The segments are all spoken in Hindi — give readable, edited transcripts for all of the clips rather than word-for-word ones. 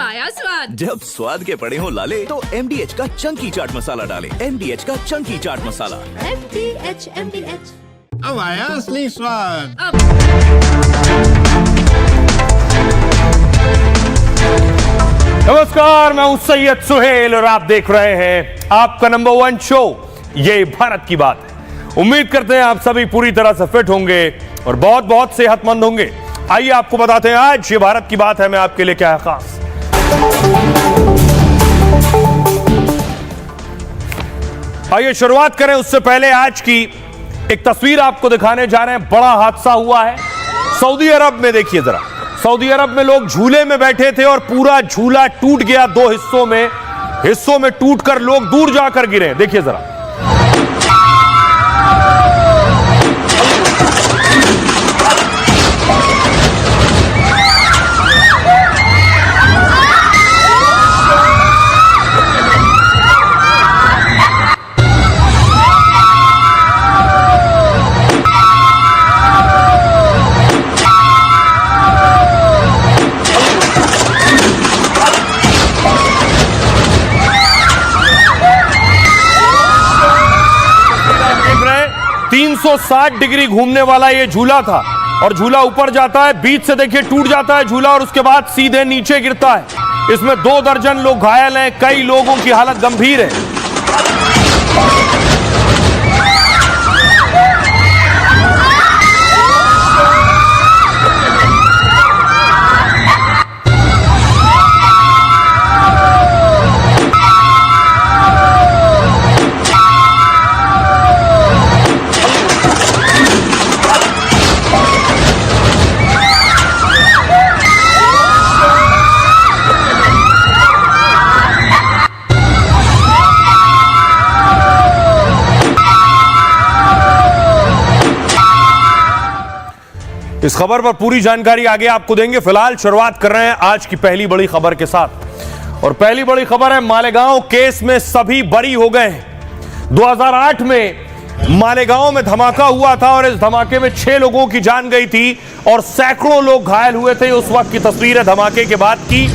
आया स्वाद। जब स्वाद के पड़े हो लाले तो MDH का चंकी चाट मसाला डालें। MDH का चंकी चाट मसाला। MDH। अब आया असली स्वाद। नमस्कार, मैं हूं सैयद सुहेल और आप देख रहे हैं आपका नंबर 1 शो ये भारत की बात है। उम्मीद करते हैं आप सभी पूरी तरह से फिट होंगे और बहुत बहुत सेहतमंद होंगे। आइए आपको बताते हैं आज ये भारत की बात है मैं आपके लिए क्या है खास। आइए शुरुआत करें उससे पहले आज की एक तस्वीर आपको दिखाने जा रहे हैं। बड़ा हादसा हुआ है सऊदी अरब में। देखिए जरा, सऊदी अरब में लोग झूले में बैठे थे और पूरा झूला टूट गया। 2 हिस्सों में टूटकर लोग दूर जाकर गिरे। देखिए जरा, देख रहे हैं 360 डिग्री घूमने वाला ये झूला था और झूला ऊपर जाता है, बीच से देखिए टूट जाता है झूला और उसके बाद सीधे नीचे गिरता है। इसमें 2 दर्जन लोग घायल हैं, कई लोगों की हालत गंभीर है। इस खबर पर पूरी जानकारी आगे आपको देंगे। फिलहाल शुरुआत कर रहे हैं आज की पहली बड़ी खबर के साथ और पहली बड़ी खबर है मालेगांव केस में सभी बरी हो गए हैं। 2008 में मालेगांव में धमाका हुआ था और इस धमाके में 6 लोगों की जान गई थी और सैकड़ों लोग घायल हुए थे। उस वक्त की तस्वीर है धमाके के बाद की।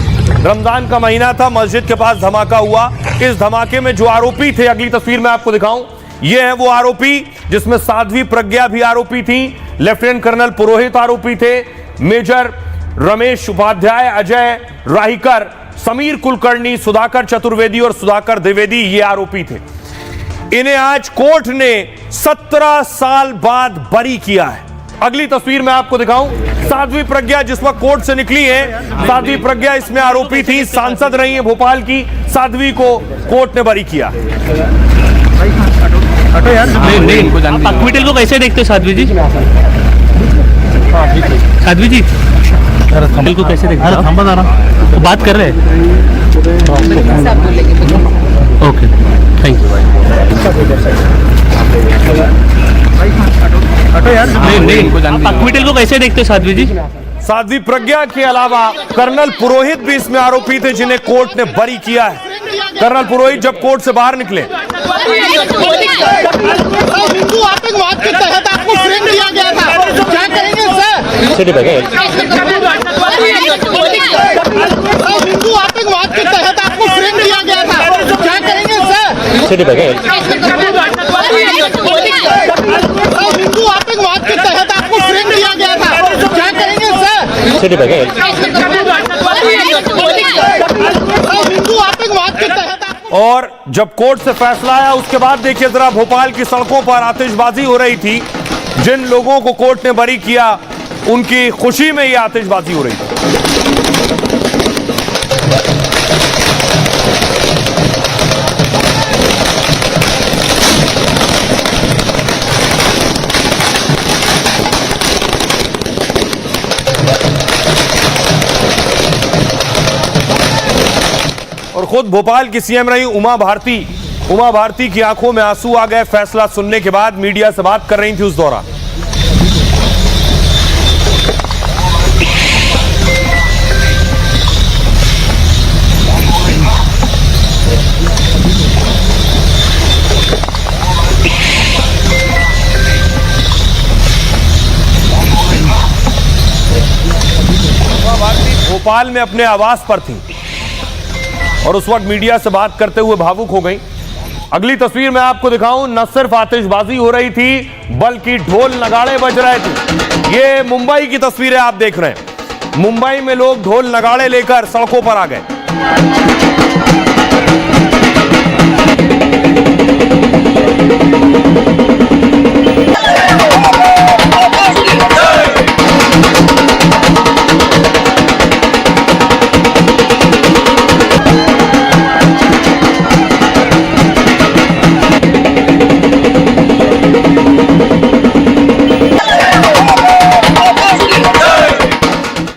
रमजान का महीना था, मस्जिद के पास धमाका हुआ। इस धमाके में जो आरोपी थे, अगली तस्वीर में आपको दिखाऊं, ये है वो आरोपी जिसमें साध्वी प्रज्ञा भी आरोपी थी, लेफ्टिनेंट कर्नल पुरोहित आरोपी थे, मेजर रमेश उपाध्याय, अजय राहीकर, समीर कुलकर्णी, सुधाकर चतुर्वेदी और सुधाकर द्विवेदी ये आरोपी थे। इन्हें आज कोर्ट ने 17 साल बाद बरी किया है। अगली तस्वीर में आपको दिखाऊं, साध्वी प्रज्ञा जिस वक्त कोर्ट से निकली है, साध्वी प्रज्ञा इसमें आरोपी थी, सांसद रही है भोपाल की। साध्वी को कोर्ट ने बरी किया। अक्विटल को कैसे देखते हो साध्वी जी? साध्वी जी अक्विटल को कैसे देखते हो? तो बात कर रहे हैं। Okay, thank you. अक्विटल को कैसे देखते हो साध्वी जी? साध्वी प्रज्ञा के अलावा कर्नल पुरोहित भी इसमें आरोपी थे जिन्हें कोर्ट ने बरी किया है। कर्नल पुरोहित जब कोर्ट से बाहर निकले, हिंदू आतंकवाद के तहत आपको फ्रेम किया गया था, क्या करेंगे सर? हिंदू आतंकवाद के तहत आपको फ्रेम किया गया था, क्या करेंगे सर? हिंदू आतंकवाद के तहत आपको फ्रेम किया गया था, क्या करेंगे सर? हिंदू आतंकवाद के तहत। और जब कोर्ट से फैसला आया उसके बाद देखिए जरा, भोपाल की सड़कों पर आतिशबाजी हो रही थी। जिन लोगों को कोर्ट ने बरी किया उनकी खुशी में ये आतिशबाजी हो रही थी। और खुद भोपाल की सीएम रही उमा भारती की आंखों में आंसू आ गए फैसला सुनने के बाद। मीडिया से बात कर रही थी उस दौरान। भोपाल में अपने आवास पर थी और उस वक्त मीडिया से बात करते हुए भावुक हो गई। अगली तस्वीर मैं आपको दिखाऊं, न सिर्फ आतिशबाजी हो रही थी बल्कि ढोल नगाड़े बज रहे थे। ये मुंबई की तस्वीरें आप देख रहे हैं। मुंबई में लोग ढोल नगाड़े लेकर सड़कों पर आ गए।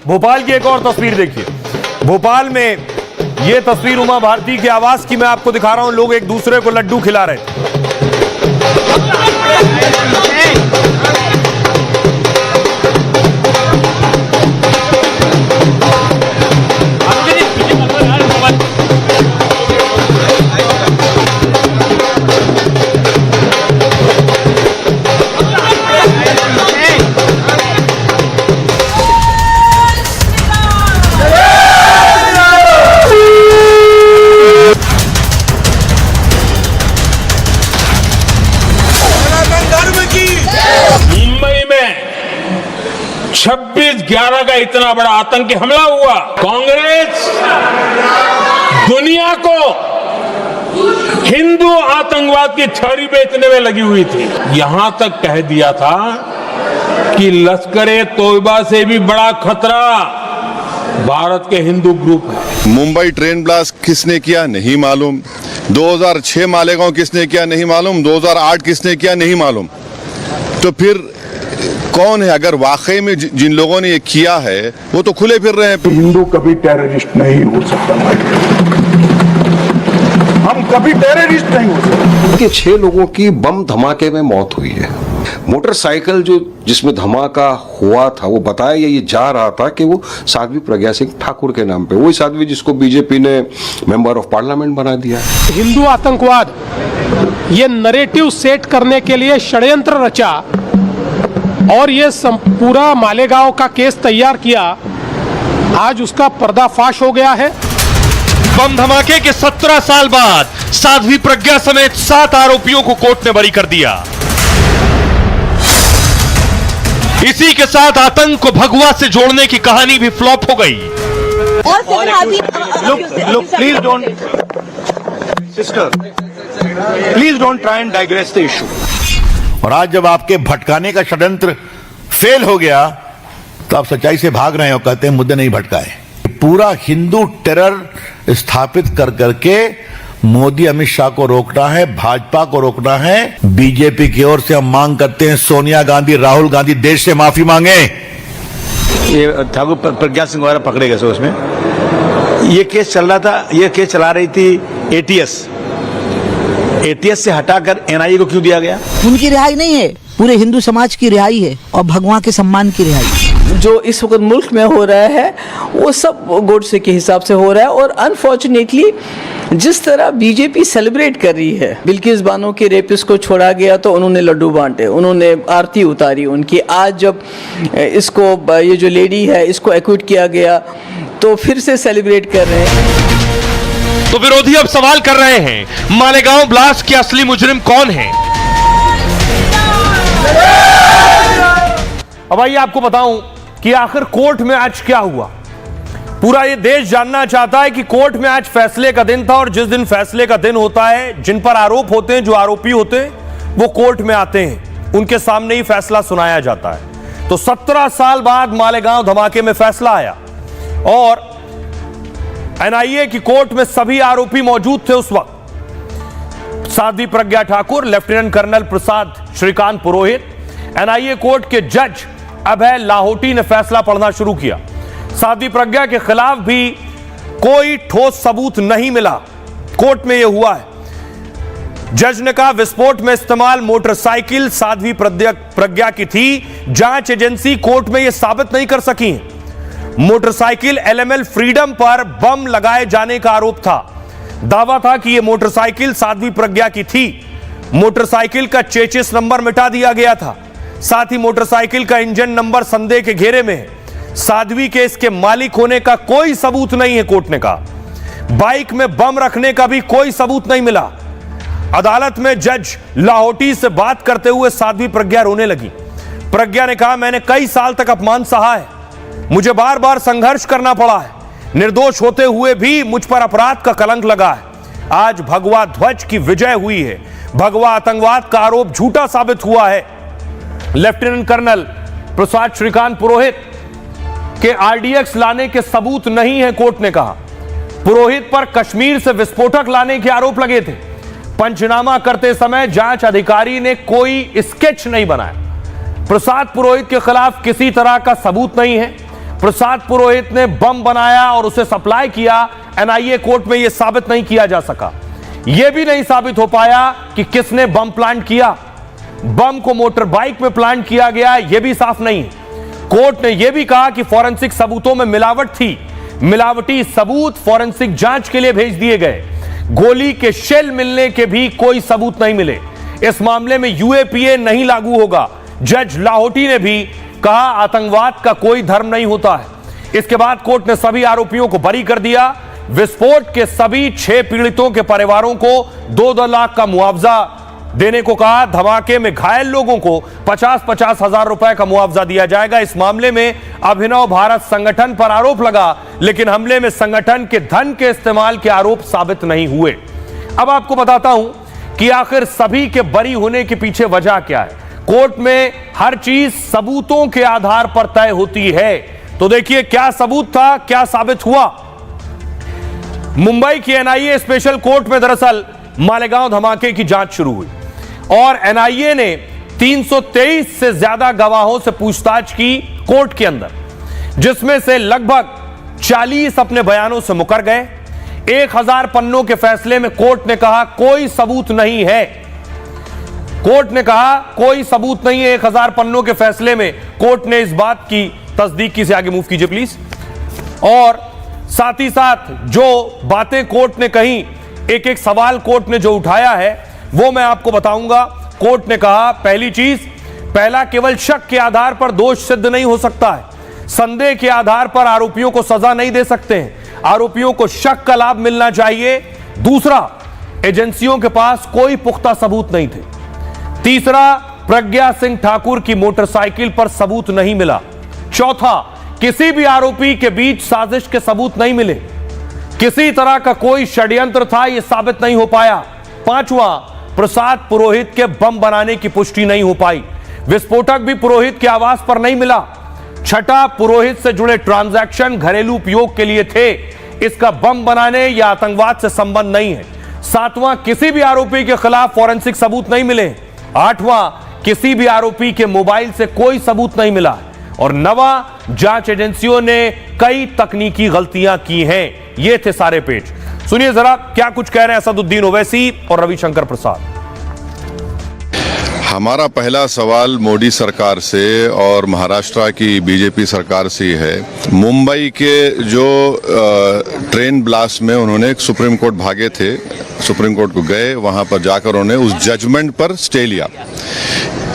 भोपाल की एक और तस्वीर देखिए। भोपाल में यह तस्वीर उमा भारती के आवास की मैं आपको दिखा रहा हूं। लोग एक दूसरे को लड्डू खिला रहे थे। मुंबई में 26/11 का इतना बड़ा आतंकी हमला हुआ। कांग्रेस दुनिया को हिंदू आतंकवाद की छड़ी बेचने में लगी हुई थी। यहां तक कह दिया था कि लश्कर-ए तोयबा से भी बड़ा खतरा भारत के हिंदू ग्रुप है। मुंबई ट्रेन ब्लास्ट किसने किया नहीं मालूम, 2006 मालेगांव किसने किया नहीं मालूम, 2008 किसने किया नहीं मालूम। तो फिर कौन है? अगर वाकई में जिन लोगों ने ये किया है वो तो खुले फिर रहे हैं। हिंदू कभी टेररिस्ट नहीं हो सकता, हम कभी टेररिस्ट नहीं हो सकते। कि 6 लोगों की बम धमाके में मौत हुई है। मोटरसाइकिल जो जिसमें धमाका हुआ था वो बताया ये जा रहा था कि वो साध्वी प्रज्ञा सिंह ठाकुर के नाम पे, वही साध्वी जिसको बीजेपी ने मेंबर ऑफ पार्लियामेंट बना दिया। हिंदू आतंकवाद ये नरेटिव सेट करने के लिए षड्यंत्र रचा और ये पूरा मालेगांव का केस तैयार किया। आज उसका पर्दाफाश हो गया है। बम धमाके के 17 साल बाद साध्वी प्रज्ञा समेत 7 आरोपियों को कोर्ट ने बरी कर दिया। इसी के साथ आतंक को भगवा से जोड़ने की कहानी भी फ्लॉप हो गई। Please don't sister, please don't try and digress the issue. और आज जब आपके भटकाने का षड्यंत्र फेल हो गया तो आप सच्चाई से भाग रहे हैं और कहते हैं मुद्दे नहीं भटकाए। पूरा हिंदू टेरर स्थापित कर करके मोदी अमित शाह को रोकना है, भाजपा को रोकना है। बीजेपी की ओर से हम मांग करते हैं सोनिया गांधी, राहुल गांधी देश से माफी मांगे। ये ठाकुर प्रज्ञा सिंह वगैरह पकड़े गए उसमें ये केस चल रहा था। ये केस चला रही थी एटीएस से हटाकर एनआईए को क्यों दिया गया? उनकी रिहाई नहीं है, पूरे हिंदू समाज की रिहाई है और भगवान के सम्मान की रिहाई। जो इस वक्त मुल्क में हो रहा है वो सब गोडसे के हिसाब से हो रहा है। और अनफॉर्चुनेटली जिस तरह बीजेपी सेलिब्रेट कर रही है, बिल्किस बानो के रेपिस्ट को छोड़ा गया तो उन्होंने लड्डू बांटे, उन्होंने आरती उतारी उनकी। आज जब इसको ये जो लेडी है इसको एक्विट किया गया तो फिर से सेलिब्रेट कर रहे हैं। तो विरोधी अब सवाल कर रहे हैं मालेगांव ब्लास्ट के असली मुजरिम कौन है? अब आइए आपको बताऊं कि आखिर कोर्ट में आज क्या हुआ। पूरा ये देश जानना चाहता है कि कोर्ट में आज फैसले का दिन था और जिस दिन फैसले का दिन होता है, जिन पर आरोप होते हैं, जो आरोपी होते हैं वो कोर्ट में आते हैं, उनके सामने ही फैसला सुनाया जाता है। तो 17 साल बाद मालेगांव धमाके में फैसला आया और एनआईए की कोर्ट में सभी आरोपी मौजूद थे। उस वक्त साध्वी प्रज्ञा ठाकुर, लेफ्टिनेंट कर्नल प्रसाद श्रीकांत पुरोहित, एनआईए कोर्ट के जज अभय लाहोटी ने फैसला पढ़ना शुरू किया। साध्वी प्रज्ञा के खिलाफ भी कोई ठोस सबूत नहीं मिला। कोर्ट में यह हुआ है। जज ने कहा विस्फोट में इस्तेमाल मोटरसाइकिल साध्वी प्रज्ञा की थी। जांच एजेंसी कोर्ट में यह साबित नहीं कर सकी। मोटरसाइकिल एलएमएल फ्रीडम पर बम लगाए जाने का आरोप था। दावा था कि यह मोटरसाइकिल साध्वी प्रज्ञा की थी। मोटरसाइकिल का चेचिस नंबर मिटा दिया गया था। साथ ही मोटरसाइकिल का इंजन नंबर संदेह के घेरे में है। साध्वी के इसके मालिक होने का कोई सबूत नहीं है, कोर्ट ने कहा। बाइक में बम रखने का भी कोई सबूत नहीं मिला। अदालत में जज लाहौटी से बात करते हुए साध्वी प्रज्ञा रोने लगी। प्रज्ञा ने कहा, मैंने कई साल तक अपमान सहा है, मुझे बार बार संघर्ष करना पड़ा है, निर्दोष होते हुए भी मुझ पर अपराध का कलंक लगा है। आज भगवा ध्वज की विजय हुई है, भगवा आतंकवाद का आरोप झूठा साबित हुआ है। लेफ्टिनेंट कर्नल प्रसाद श्रीकांत पुरोहित के आरडीएक्स लाने के सबूत नहीं है, कोर्ट ने कहा। पुरोहित पर कश्मीर से विस्फोटक लाने के आरोप लगे थे। पंचनामा करते समय जांच अधिकारी ने कोई स्केच नहीं बनाया। प्रसाद पुरोहित के खिलाफ किसी तरह का सबूत नहीं है। प्रसाद पुरोहित ने बम बनाया और उसे सप्लाई किया, एनआईए कोर्ट में यह साबित नहीं किया जा सका। यह भी नहीं साबित हो पाया कि किसने बम प्लांट किया। बम को मोटर बाइक में प्लांट किया गया, यह भी साफ नहीं है। कोर्ट ने यह भी कहा कि फॉरेंसिक सबूतों में मिलावट थी, मिलावटी सबूत फॉरेंसिक जांच के लिए भेज दिए गए। गोली के शेल मिलने के भी कोई सबूत नहीं मिले। इस मामले में यूएपीए नहीं लागू होगा। जज लाहौटी ने भी कहा, आतंकवाद का कोई धर्म नहीं होता है। इसके बाद कोर्ट ने सभी आरोपियों को बरी कर दिया। विस्फोट के सभी 6 पीड़ितों के परिवारों को 2-2 लाख का मुआवजा देने को कहा। धमाके में घायल लोगों को 50-50 हजार रुपए का मुआवजा दिया जाएगा। इस मामले में अभिनव भारत संगठन पर आरोप लगा, लेकिन हमले में संगठन के धन के इस्तेमाल के आरोप साबित नहीं हुए। अब आपको बताता हूं कि आखिर सभी के बरी होने के पीछे वजह क्या है। कोर्ट में हर चीज सबूतों के आधार पर तय होती है। तो देखिए क्या सबूत था, क्या साबित हुआ। मुंबई की एनआईए स्पेशल कोर्ट में दरअसल मालेगांव धमाके की जांच शुरू हुई और एनआईए ने 323 से ज्यादा गवाहों से पूछताछ की कोर्ट के अंदर, जिसमें से लगभग 40 अपने बयानों से मुकर गए। 1000 पन्नों के फैसले में कोर्ट ने कहा कोई सबूत नहीं है। कोर्ट ने कहा कोई सबूत नहीं है। 1000 पन्नों के फैसले में कोर्ट ने इस बात की तस्दीक की। से आगे मूव कीजिए प्लीज। और साथ ही साथ जो बातें कोर्ट ने कही, एक एक सवाल कोर्ट ने जो उठाया है वो मैं आपको बताऊंगा। कोर्ट ने कहा, पहली चीज, पहला, केवल शक के आधार पर दोष सिद्ध नहीं हो सकता है। संदेह के आधार पर आरोपियों को सजा नहीं दे सकते हैं। आरोपियों को शक का लाभ मिलना चाहिए। दूसरा, एजेंसियों के पास कोई पुख्ता सबूत नहीं थे। तीसरा, प्रज्ञा सिंह ठाकुर की मोटरसाइकिल पर सबूत नहीं मिला। चौथा, किसी भी आरोपी के बीच साजिश के सबूत नहीं मिले। किसी तरह का कोई षड्यंत्र था, यह साबित नहीं हो पाया। पांचवा, प्रसाद पुरोहित के बम बनाने की पुष्टि नहीं हो पाई। विस्फोटक भी पुरोहित के आवास पर नहीं मिला। छठा, पुरोहित से जुड़े ट्रांजैक्शन घरेलू उपयोग के लिए थे, इसका बम बनाने या आतंकवाद से संबंध नहीं है। सातवां, किसी भी आरोपी के खिलाफ फॉरेंसिक सबूत नहीं मिले। आठवां, किसी भी आरोपी के मोबाइल से कोई सबूत नहीं मिला। और नवां, जांच एजेंसियों ने कई तकनीकी गलतियां की हैं। ये थे सारे पेज। सुनिए जरा क्या कुछ कह रहे हैं असदुद्दीन ओवैसी और रविशंकर प्रसाद। हमारा पहला सवाल मोदी सरकार से और महाराष्ट्र की बीजेपी सरकार से है। मुंबई के जो ट्रेन ब्लास्ट में उन्होंने सुप्रीम कोर्ट भागे थे, सुप्रीम कोर्ट को गए, वहां पर जाकर उन्होंने उस जजमेंट पर स्टे लिया।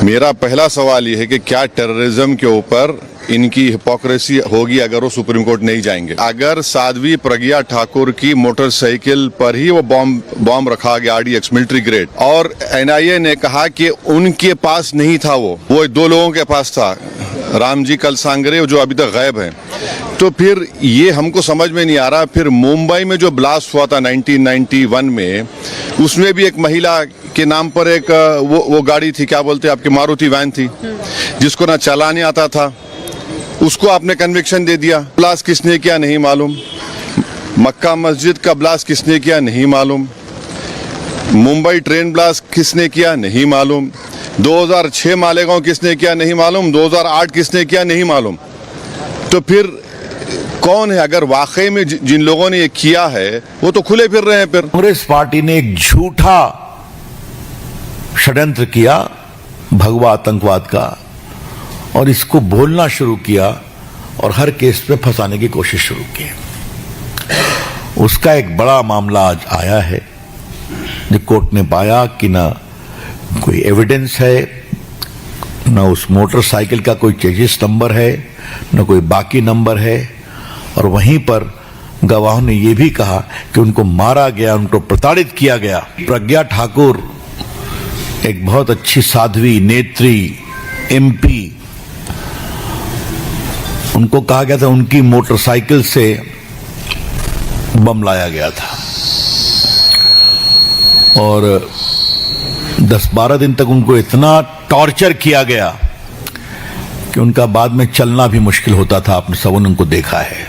मेरा पहला सवाल यह है कि क्या टेररिज्म के ऊपर इनकी हिपोक्रेसी होगी अगर वो सुप्रीम कोर्ट नहीं जाएंगे। अगर साध्वी प्रज्ञा ठाकुर की मोटरसाइकिल पर ही वो बॉम्ब रखा गया आरडीएक्स मिलिट्री ग्रेड, और एनआईए ने कहा कि उनके पास नहीं था, वो 2 लोगों के पास था, रामजी कलसांगरे जो अभी तक गायब हैं, तो फिर ये हमको समझ में नहीं आ रहा। फिर मुंबई में जो ब्लास्ट हुआ था 1991 में, उसमें भी एक महिला के नाम पर एक वो गाड़ी थी, क्या बोलते हैं आपकी, मारुति वैन थी, जिसको ना चलाने आता था, उसको आपने कन्विक्शन दे दिया। ब्लास्ट किसने किया नहीं मालूम। मक्का मस्जिद का ब्लास्ट किसने किया नहीं मालूम। मुंबई ट्रेन ब्लास्ट किसने किया नहीं मालूम। 2006 मालेगांव किसने किया नहीं मालूम। 2008 किसने किया नहीं मालूम। तो फिर कौन है? अगर वाकई में जिन लोगों ने ये किया है वो तो खुले फिर रहे हैं। फिर कांग्रेस पार्टी ने एक झूठा षड्यंत्र किया भगवा आतंकवाद का, और इसको बोलना शुरू किया और हर केस पे फंसाने की कोशिश शुरू की। उसका एक बड़ा मामला आज आया है, जो कोर्ट ने पाया कि ना कोई एविडेंस है, ना उस मोटरसाइकिल का कोई चेजिस नंबर है, ना कोई बाकी नंबर है, और वहीं पर गवाहों ने यह भी कहा कि उनको मारा गया, उनको प्रताड़ित किया गया। प्रज्ञा ठाकुर एक बहुत अच्छी साध्वी, नेत्री, एमपी, उनको कहा गया था उनकी मोटरसाइकिल से बम लाया गया था और 10-12 दिन तक उनको इतना टॉर्चर किया गया कि उनका बाद में चलना भी मुश्किल होता था। आपने सबों ने उनको देखा है।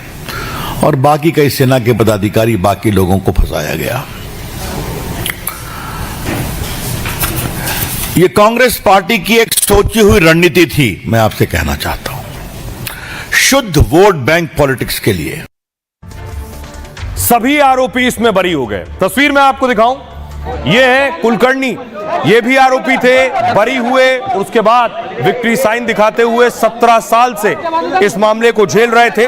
और बाकी कई सेना के पदाधिकारी, बाकी लोगों को फंसाया गया। ये कांग्रेस पार्टी की एक सोची हुई रणनीति थी। मैं आपसे कहना चाहता हूं, शुद्ध वोट बैंक पॉलिटिक्स के लिए। सभी आरोपी इसमें बरी हो गए। तस्वीर मैं आपको दिखाऊं, ये है कुलकर्णी, ये भी आरोपी थे, बरी हुए और उसके बाद विक्ट्री साइन दिखाते हुए 17 साल से इस मामले को झेल रहे थे।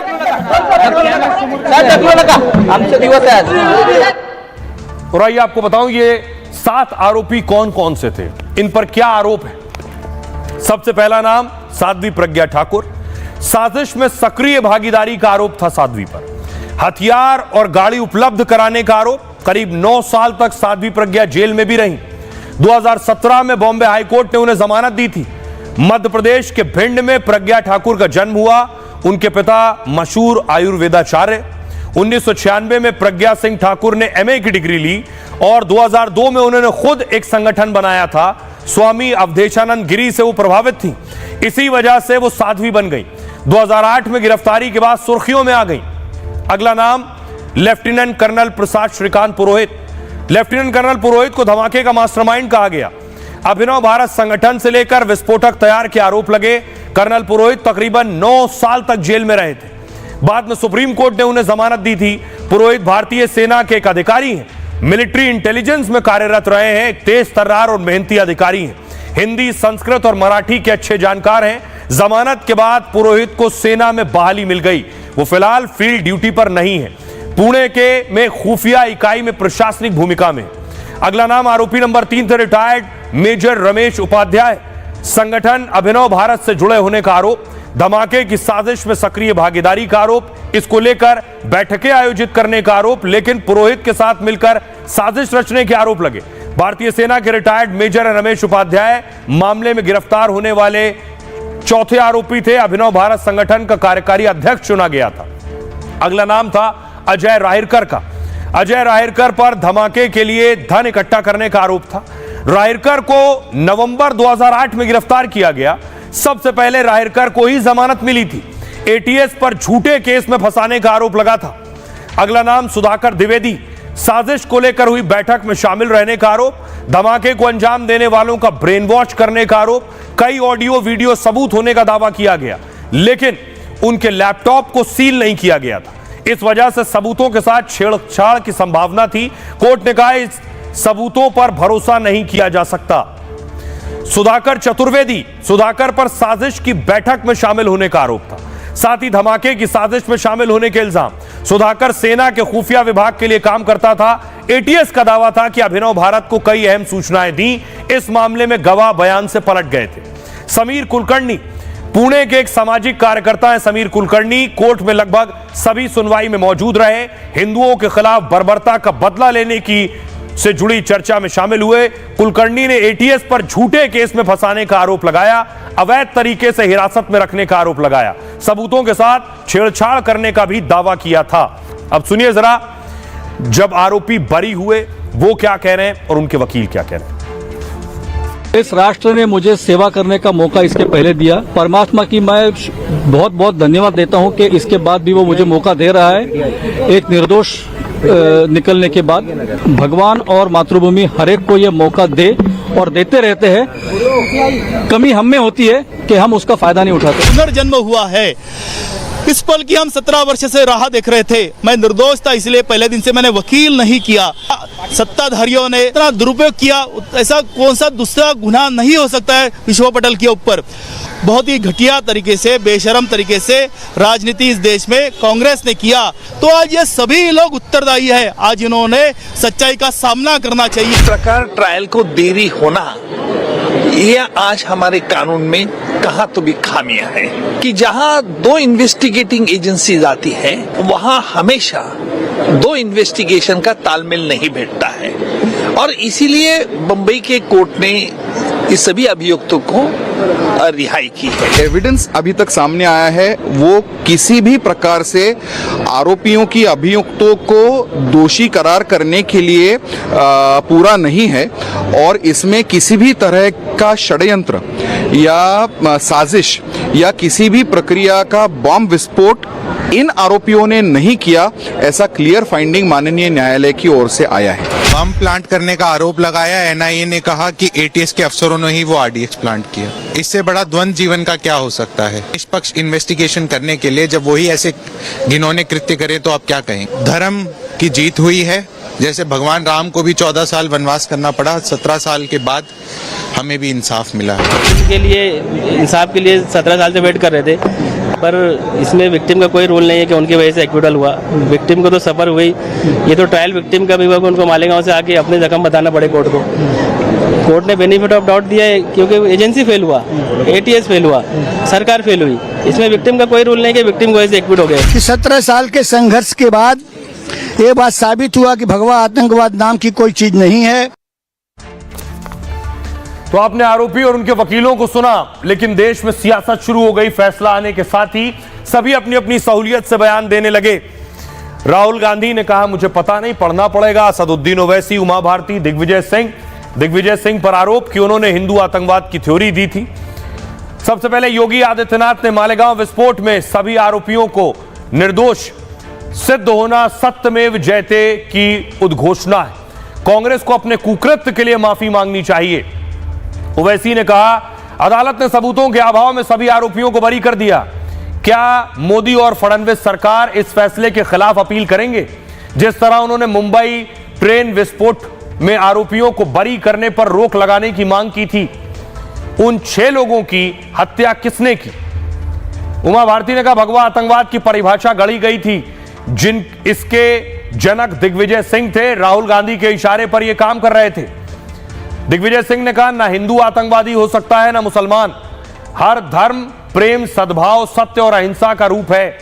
और आइए आपको बताऊं ये 7 आरोपी कौन कौन से थे, इन पर क्या आरोप है। सबसे पहला नाम साध्वी प्रज्ञा ठाकुर। साजिश में सक्रिय भागीदारी का आरोप था साध्वी पर। हथियार और गाड़ी उपलब्ध कराने का आरोप। करीब 9 साल तक साध्वी प्रज्ञा जेल में भी रही। 2017 में बॉम्बे हाईकोर्ट ने उन्हें जमानत दी थी। मध्य प्रदेश के भिंड में प्रज्ञा ठाकुर का जन्म हुआ। उनके पिता मशहूर आयुर्वेदाचार्य। 1996 में प्रज्ञा सिंह ठाकुर ने MA की डिग्री ली और 2002 में उन्होंने खुद एक संगठन बनाया था। स्वामी अवधेशानंद गिरी से वो प्रभावित थी, इसी वजह से वो साध्वी बन गई। 2008 में गिरफ्तारी के बाद सुर्खियों में आ गई। अगला नाम लेफ्टिनेंट कर्नल प्रसाद श्रीकांत पुरोहित। लेफ्टिनेंट कर्नल पुरोहित को धमाके का मास्टरमाइंड कहा गया। अभिनव भारत संगठन से लेकर विस्फोटक तैयार के आरोप लगे। कर्नल पुरोहित तकरीबन 9 साल तक जेल में रहे थे। बाद में सुप्रीम कोर्ट ने उन्हें जमानत दी थी। पुरोहित भारतीय सेना के एक अधिकारी हैं, मिलिट्री इंटेलिजेंस में कार्यरत रहे हैं, एक तेज तर्रार और मेहनती अधिकारी हैं। हिंदी, संस्कृत और मराठी के अच्छे जानकार हैं। जमानत के बाद पुरोहित को सेना में बहाली मिल गई। वो फिलहाल फील्ड ड्यूटी पर नहीं है। पुणे के में खुफिया इकाई में प्रशासनिक भूमिका में। अगला नाम आरोपी नंबर 3 थे रिटायर्ड मेजर रमेश उपाध्याय। संगठन अभिनव भारत से जुड़े होने का आरोप। धमाके की साजिश में सक्रिय भागीदारी का आरोप। इसको लेकर बैठकें आयोजित करने का आरोप, लेकिन पुरोहित के साथ मिलकर साजिश रचने के आरोप लगे। भारतीय सेना के रिटायर्ड मेजर रमेश उपाध्याय मामले में गिरफ्तार होने वाले चौथे आरोपी थे। अभिनव भारत संगठन का कार्यकारी अध्यक्ष चुना गया था। अगला नाम था अजय राहिरकर का। अजय राहिरकर पर धमाके के लिए धन इकट्ठा करने का आरोप था। राहिरकर को नवंबर 2008 में गिरफ्तार किया गया। सबसे पहले राहिरकर को ही जमानत मिली थी। ATS पर झूठे केस में फंसाने का आरोप लगा था। अगला नाम सुधाकर द्विवेदी। साजिश को लेकर हुई बैठक में शामिल रहने का आरोप। धमाके को अंजाम देने वालों का ब्रेन वॉश करने का आरोप। कई ऑडियो वीडियो सबूत होने का दावा किया गया, लेकिन उनके लैपटॉप को सील नहीं किया गया था। इस वजह से सबूतों के साथ छेड़छाड़ की संभावना थी। कोर्ट ने कहा इस सबूतों पर भरोसा नहीं किया जा सकता। सुधाकर चतुर्वेदी। सुधाकर पर साजिश की बैठक में शामिल होने का आरोप था, साथ ही धमाके की साजिश में शामिल होने के इल्जाम। सुधाकर सेना के खुफिया विभाग के लिए काम करता था। ATS का दावा था कि अभिनव भारत को कई अहम सूचनाएं दी। इस मामले में गवाह बयान से पलट गए थे। समीर कुलकर्णी। पुणे के एक सामाजिक कार्यकर्ता हैं समीर कुलकर्णी। कोर्ट में लगभग सभी सुनवाई में मौजूद रहे। हिंदुओं के खिलाफ बर्बरता का बदला लेने की से जुड़ी चर्चा में शामिल हुए। कुलकर्णी ने ATS पर झूठे केस में फंसाने का आरोप लगाया। अवैध तरीके से हिरासत में रखने का आरोप लगाया। सबूतों के साथ छेड़छाड़ करने का भी दावा किया था। अब सुनिए जरा, जब आरोपी बरी हुए वो क्या कह रहे हैं और उनके वकील क्या कह रहे हैं। इस राष्ट्र ने मुझे सेवा करने का मौका इसके पहले दिया। परमात्मा की मैं बहुत बहुत धन्यवाद देता हूं कि इसके बाद भी वो मुझे मौका दे रहा है। एक निर्दोष निकलने के बाद भगवान और मातृभूमि हर एक को ये मौका दे और देते रहते हैं। कमी हम में होती है कि हम उसका फायदा नहीं उठाते। पुनर्जन्म हुआ है। इस पल की हम 17 वर्ष से राह देख रहे थे। मैं निर्दोष था, इसलिए पहले दिन से मैंने वकील नहीं किया। सत्ताधारियों ने इतना दुरुपयोग किया, ऐसा कौन सा दूसरा गुनाह नहीं हो सकता है विश्व पटल के ऊपर। बहुत ही घटिया तरीके से, बेशरम तरीके से राजनीति इस देश में कांग्रेस ने किया, तो आज ये सभी लोग उत्तरदायी है। आज इन्होंने सच्चाई का सामना करना चाहिए। इस प्रकार ट्रायल को देरी होना, ये आज हमारे कानून में कहाँ तो भी खामियां हैं कि जहां 2 इन्वेस्टिगेटिंग एजेंसीज आती है वहां हमेशा दो इन्वेस्टिगेशन का तालमेल नहीं बैठता है और इसीलिए बंबई के कोर्ट ने इस सभी अभियुक्तों को रिहाई की है। एविडेंस अभी तक सामने आया है वो किसी भी प्रकार से आरोपियों की अभियुक्तों को दोषी करार करने के लिए पूरा नहीं है और इसमें किसी भी तरह का षड्यंत्र या साजिश या किसी भी प्रक्रिया का बॉम्ब विस्फोट इन आरोपियों ने नहीं किया, ऐसा क्लियर फाइंडिंग माननीय न्यायालय की ओर से आया है। बम प्लांट करने का आरोप लगाया, एनआईए ने कहा कि एटीएस के अफसरों ने ही वो आरडीएक्स प्लांट किया। इससे बड़ा द्वंद जीवन का क्या हो सकता है? निष्पक्ष इन्वेस्टिगेशन करने के लिए जब वही ऐसे घिनौने कृत्य करे तो आप क्या कहें? धर्म की जीत हुई है, जैसे भगवान राम को भी 14 साल वनवास करना पड़ा, 17 साल के बाद हमें भी इंसाफ मिला है। के लिए इंसाफ के लिए 17 साल से वेट कर रहे थे, पर इसमें विक्टिम का कोई रोल नहीं है कि उनकी वजह से एक्विटल हुआ। विक्टिम को तो सफर हुई, ये तो ट्रायल विक्टिम का भी हुआ कि उनको मालेगांव से आके अपने जख्म बताना पड़े कोर्ट को। कोर्ट ने बेनिफिट ऑफ डाउट दिया है क्योंकि एजेंसी फेल हुआ, एटीएस फेल हुआ, सरकार फेल हुई। इसमें विक्टिम का कोई रोल नहीं कि विक्टिम की वजह से एक्विट हो गए। 17 साल के संघर्ष के बाद ये बात साबित हुआ कि भगवा आतंकवाद नाम की कोई चीज नहीं है। तो आपने आरोपी और उनके वकीलों को सुना, लेकिन देश में सियासत शुरू हो गई। फैसला आने के साथ ही सभी अपनी अपनी सहूलियत से बयान देने लगे। राहुल गांधी ने कहा मुझे पता नहीं, पढ़ना पड़ेगा। असदुद्दीन ओवैसी, उमा भारती, दिग्विजय सिंह पर आरोप कि उन्होंने हिंदू आतंकवाद की थ्योरी दी थी। सबसे पहले योगी आदित्यनाथ ने मालेगांव विस्फोट में सभी आरोपियों को निर्दोष सिद्ध होना सत्यमेव जयते की उद्घोषणा है। कांग्रेस को अपने कुकृत्य के लिए माफी मांगनी चाहिए। ओवैसी ने कहा अदालत ने सबूतों के अभाव में सभी आरोपियों को बरी कर दिया। क्या मोदी और फडणवीस सरकार इस फैसले के खिलाफ अपील करेंगे? जिस तरह उन्होंने मुंबई ट्रेन विस्फोट में आरोपियों को बरी करने पर रोक लगाने की मांग की थी, उन 6 लोगों की हत्या किसने की? उमा भारती ने कहा भगवा आतंकवाद की परिभाषा गढ़ी गई थी, जिन इसके जनक दिग्विजय सिंह थे, राहुल गांधी के इशारे पर यह काम कर रहे थे। दिग्विजय सिंह ने कहा ना हिंदू आतंकवादी हो सकता है ना मुसलमान, हर धर्म प्रेम, सद्भाव, सत्य और अहिंसा का रूप है।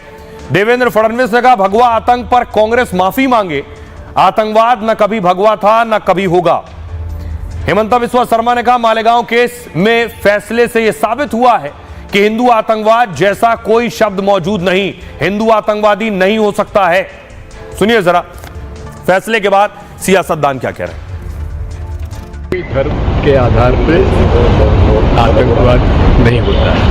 देवेंद्र फडणवीस ने कहा भगवा आतंक पर कांग्रेस माफी मांगे, आतंकवाद न कभी भगवा था न कभी होगा। हेमंता बिस्वा शर्मा ने कहा मालेगांव केस में फैसले से यह साबित हुआ है कि हिंदू आतंकवाद जैसा कोई शब्द मौजूद नहीं, हिंदू आतंकवादी नहीं हो सकता है। सुनिए जरा फैसले के बाद सियासतदान क्या कह रहे हैं। धर्म के आधार पर आतंकवाद नहीं होता है,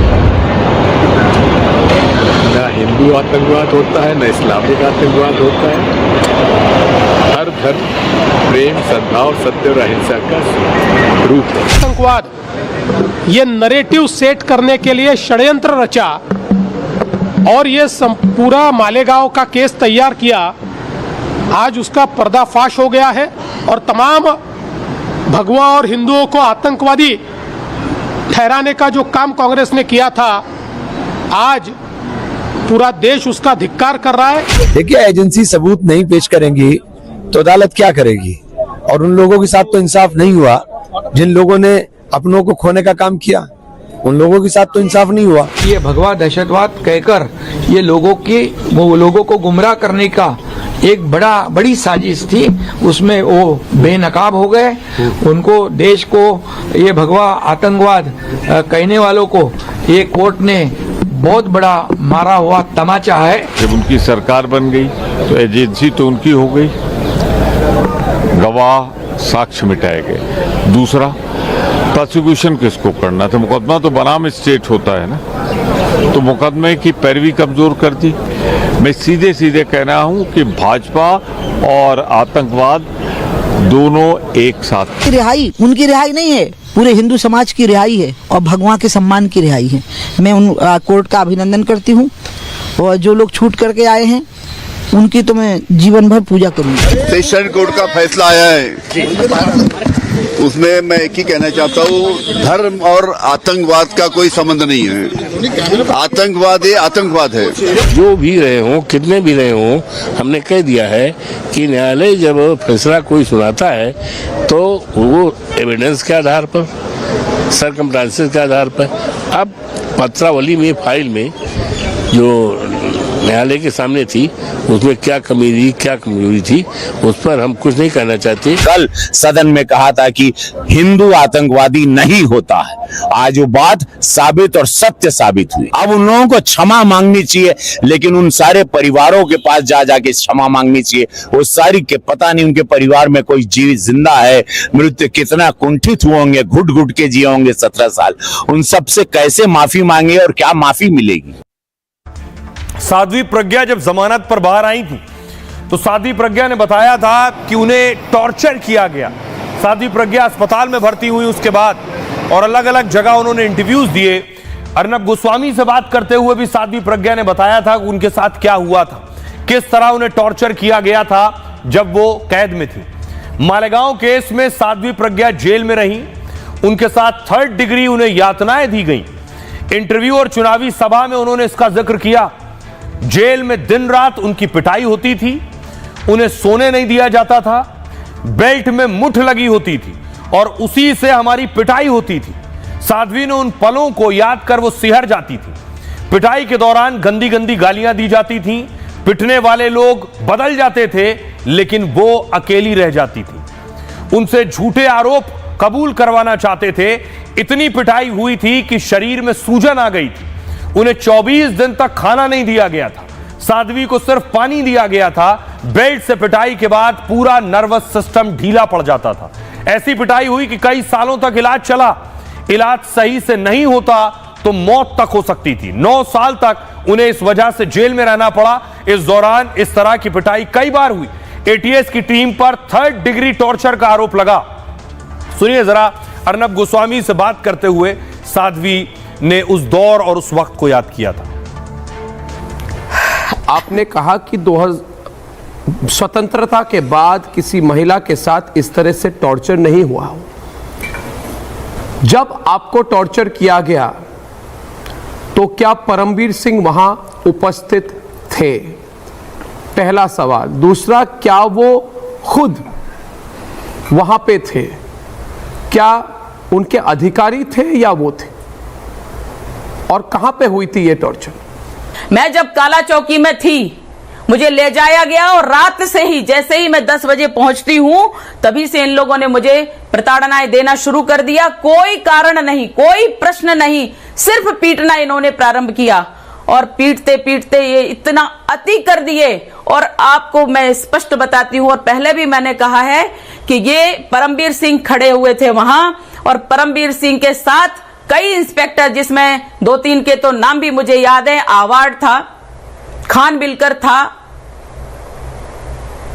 ना हिंदू आतंकवाद होता है, ना इस्लामिक आतंकवाद होता है। हर धर्म प्रेम, सद्भाव, सत्य और अहिंसा का रूप है। आतंकवाद ये नरेटिव सेट करने के लिए षड्यंत्र रचा और ये पूरा मालेगांव का केस तैयार किया। आज उसका पर्दाफाश हो गया है और तमाम भगवा और हिंदुओं को आतंकवादी ठहराने का जो काम कांग्रेस ने किया था, आज पूरा देश उसका धिक्कार कर रहा है। देखिए, एजेंसी सबूत नहीं पेश करेंगी तो अदालत क्या करेगी? और उन लोगों के साथ तो इंसाफ नहीं हुआ जिन लोगों ने अपनों को खोने का काम किया, उन लोगों के साथ तो इंसाफ नहीं हुआ। ये भगवा दहशतवाद कहकर ये लोगों को गुमराह करने का एक बड़ी साजिश थी, उसमें वो बेनकाब हो गए। उनको, देश को ये भगवा आतंकवाद कहने वालों को ये कोर्ट ने बहुत बड़ा मारा हुआ तमाचा है। जब उनकी सरकार बन गई तो एजेंसी तो उनकी हो गई, गवाह साक्ष्य मिटाए गए। दूसरा, प्रोसिक्यूशन किसको करना था? मुकदमा तो बनाम स्टेट होता है ना, तो मुकदमे की पैरवी कमजोर कर दी। मैं सीधे सीधे कह रहा हूं कि भाजपा और आतंकवाद दोनों एक साथ। रिहाई उनकी रिहाई नहीं है, पूरे हिंदू समाज की रिहाई है और भगवा के सम्मान की रिहाई है। मैं उन कोर्ट का अभिनंदन करती हूँ और जो लोग छूट करके आए हैं उनकी तो मैं जीवन भर पूजा करूँगी। सेशन कोर्ट का फैसला आया है, उसमें मैं एक ही कहना चाहता हूँ, धर्म और आतंकवाद का कोई संबंध नहीं है। आतंकवाद ये आतंकवाद है। जो भी रहे हों, कितने भी रहे हों, हमने कह दिया है कि न्यायालय जब फैसला कोई सुनाता है तो वो एविडेंस के आधार पर, सर्कमस्टांसेस के आधार पर। अब पत्रावली में, फाइल में जो न्यायालय के सामने थी, उसमें क्या कमी थी, क्या कमजोरी थी, उस पर हम कुछ नहीं कहना चाहते। कल सदन में कहा था कि हिंदू आतंकवादी नहीं होता है, आज वो बात साबित और सत्य साबित हुई। अब उन लोगों को क्षमा मांगनी चाहिए, लेकिन उन सारे परिवारों के पास जा जाके क्षमा मांगनी चाहिए। वो सारी के पता नहीं उनके परिवार में कोई जीवित जिंदा है, मृत्यु कितना कुंठित हुए होंगे, घुट घुट के जिए होंगे 17 साल। उन सबसे कैसे माफी मांगे और क्या माफी मिलेगी? साध्वी प्रज्ञा जब जमानत पर बाहर आई थी तो साध्वी प्रज्ञा ने बताया था कि उन्हें टॉर्चर किया गया। साध्वी प्रज्ञा अस्पताल में भर्ती हुई उसके बाद और अलग अलग जगह उन्होंने इंटरव्यूज दिए। अर्नब गोस्वामी से बात करते हुए भी साध्वी प्रज्ञा ने बताया था कि उनके साथ क्या हुआ था, किस तरह उन्हें टॉर्चर किया गया था जब वो कैद में थी। मालेगांव केस में साध्वी प्रज्ञा जेल में रही, उनके साथ 3rd डिग्री उन्हें यातनाएं दी गई। इंटरव्यू और चुनावी सभा में उन्होंने इसका जिक्र किया। जेल में दिन रात उनकी पिटाई होती थी, उन्हें सोने नहीं दिया जाता था, बेल्ट में मुठ लगी होती थी और उसी से हमारी पिटाई होती थी। साध्वी ने उन पलों को याद कर वो सिहर जाती थी। पिटाई के दौरान गंदी गंदी गालियां दी जाती थीं, पिटने वाले लोग बदल जाते थे लेकिन वो अकेली रह जाती थी। उनसे झूठे आरोप कबूल करवाना चाहते थे। इतनी पिटाई हुई थी कि शरीर में सूजन आ गई थी। उन्हें 24 दिन तक खाना नहीं दिया गया था, साध्वी को सिर्फ पानी दिया गया था। बेल्ट से पिटाई के बाद पूरा नर्वस सिस्टम ढीला पड़ जाता था। ऐसी पिटाई हुई कि कई सालों तक इलाज चला। इलाज सही से नहीं होता तो मौत तक हो सकती थी। 9 साल तक उन्हें इस वजह से जेल में रहना पड़ा। इस दौरान इस तरह की पिटाई कई बार हुई। एटीएस की टीम पर 3rd डिग्री टॉर्चर का आरोप लगा। सुनिए जरा अर्नब गोस्वामी से बात करते हुए साध्वी ने उस दौर और उस वक्त को याद किया था। आपने कहा कि स्वतंत्रता के बाद किसी महिला के साथ इस तरह से टॉर्चर नहीं हुआ हो। जब आपको टॉर्चर किया गया तो क्या परमवीर सिंह वहां उपस्थित थे? पहला सवाल। दूसरा, क्या वो खुद वहां पे थे? क्या उनके अधिकारी थे या वो थे? और कहां पे हुई थी ये टॉर्चर? मैं जब काला चौकी में थी, मुझे ले जाया गया और रात से ही, जैसे ही मैं 10 बजे पहुंचती हूं, तभी से इन लोगों ने मुझे प्रताड़नाएं देना शुरू कर दिया। कोई कारण नहीं, कोई प्रश्न नहीं, सिर्फ पीटना इन्होंने प्रारंभ किया और पीटते पीटते ये इतना अति कर दिए। और आपको मैं स्पष्ट बताती हूं, और पहले भी मैंने कहा है कि ये परमवीर सिंह खड़े हुए थे वहां, और परमवीर सिंह के साथ कई इंस्पेक्टर, जिसमें 2-3 के तो नाम भी मुझे याद है। आवाड़ था, खान बिलकर था,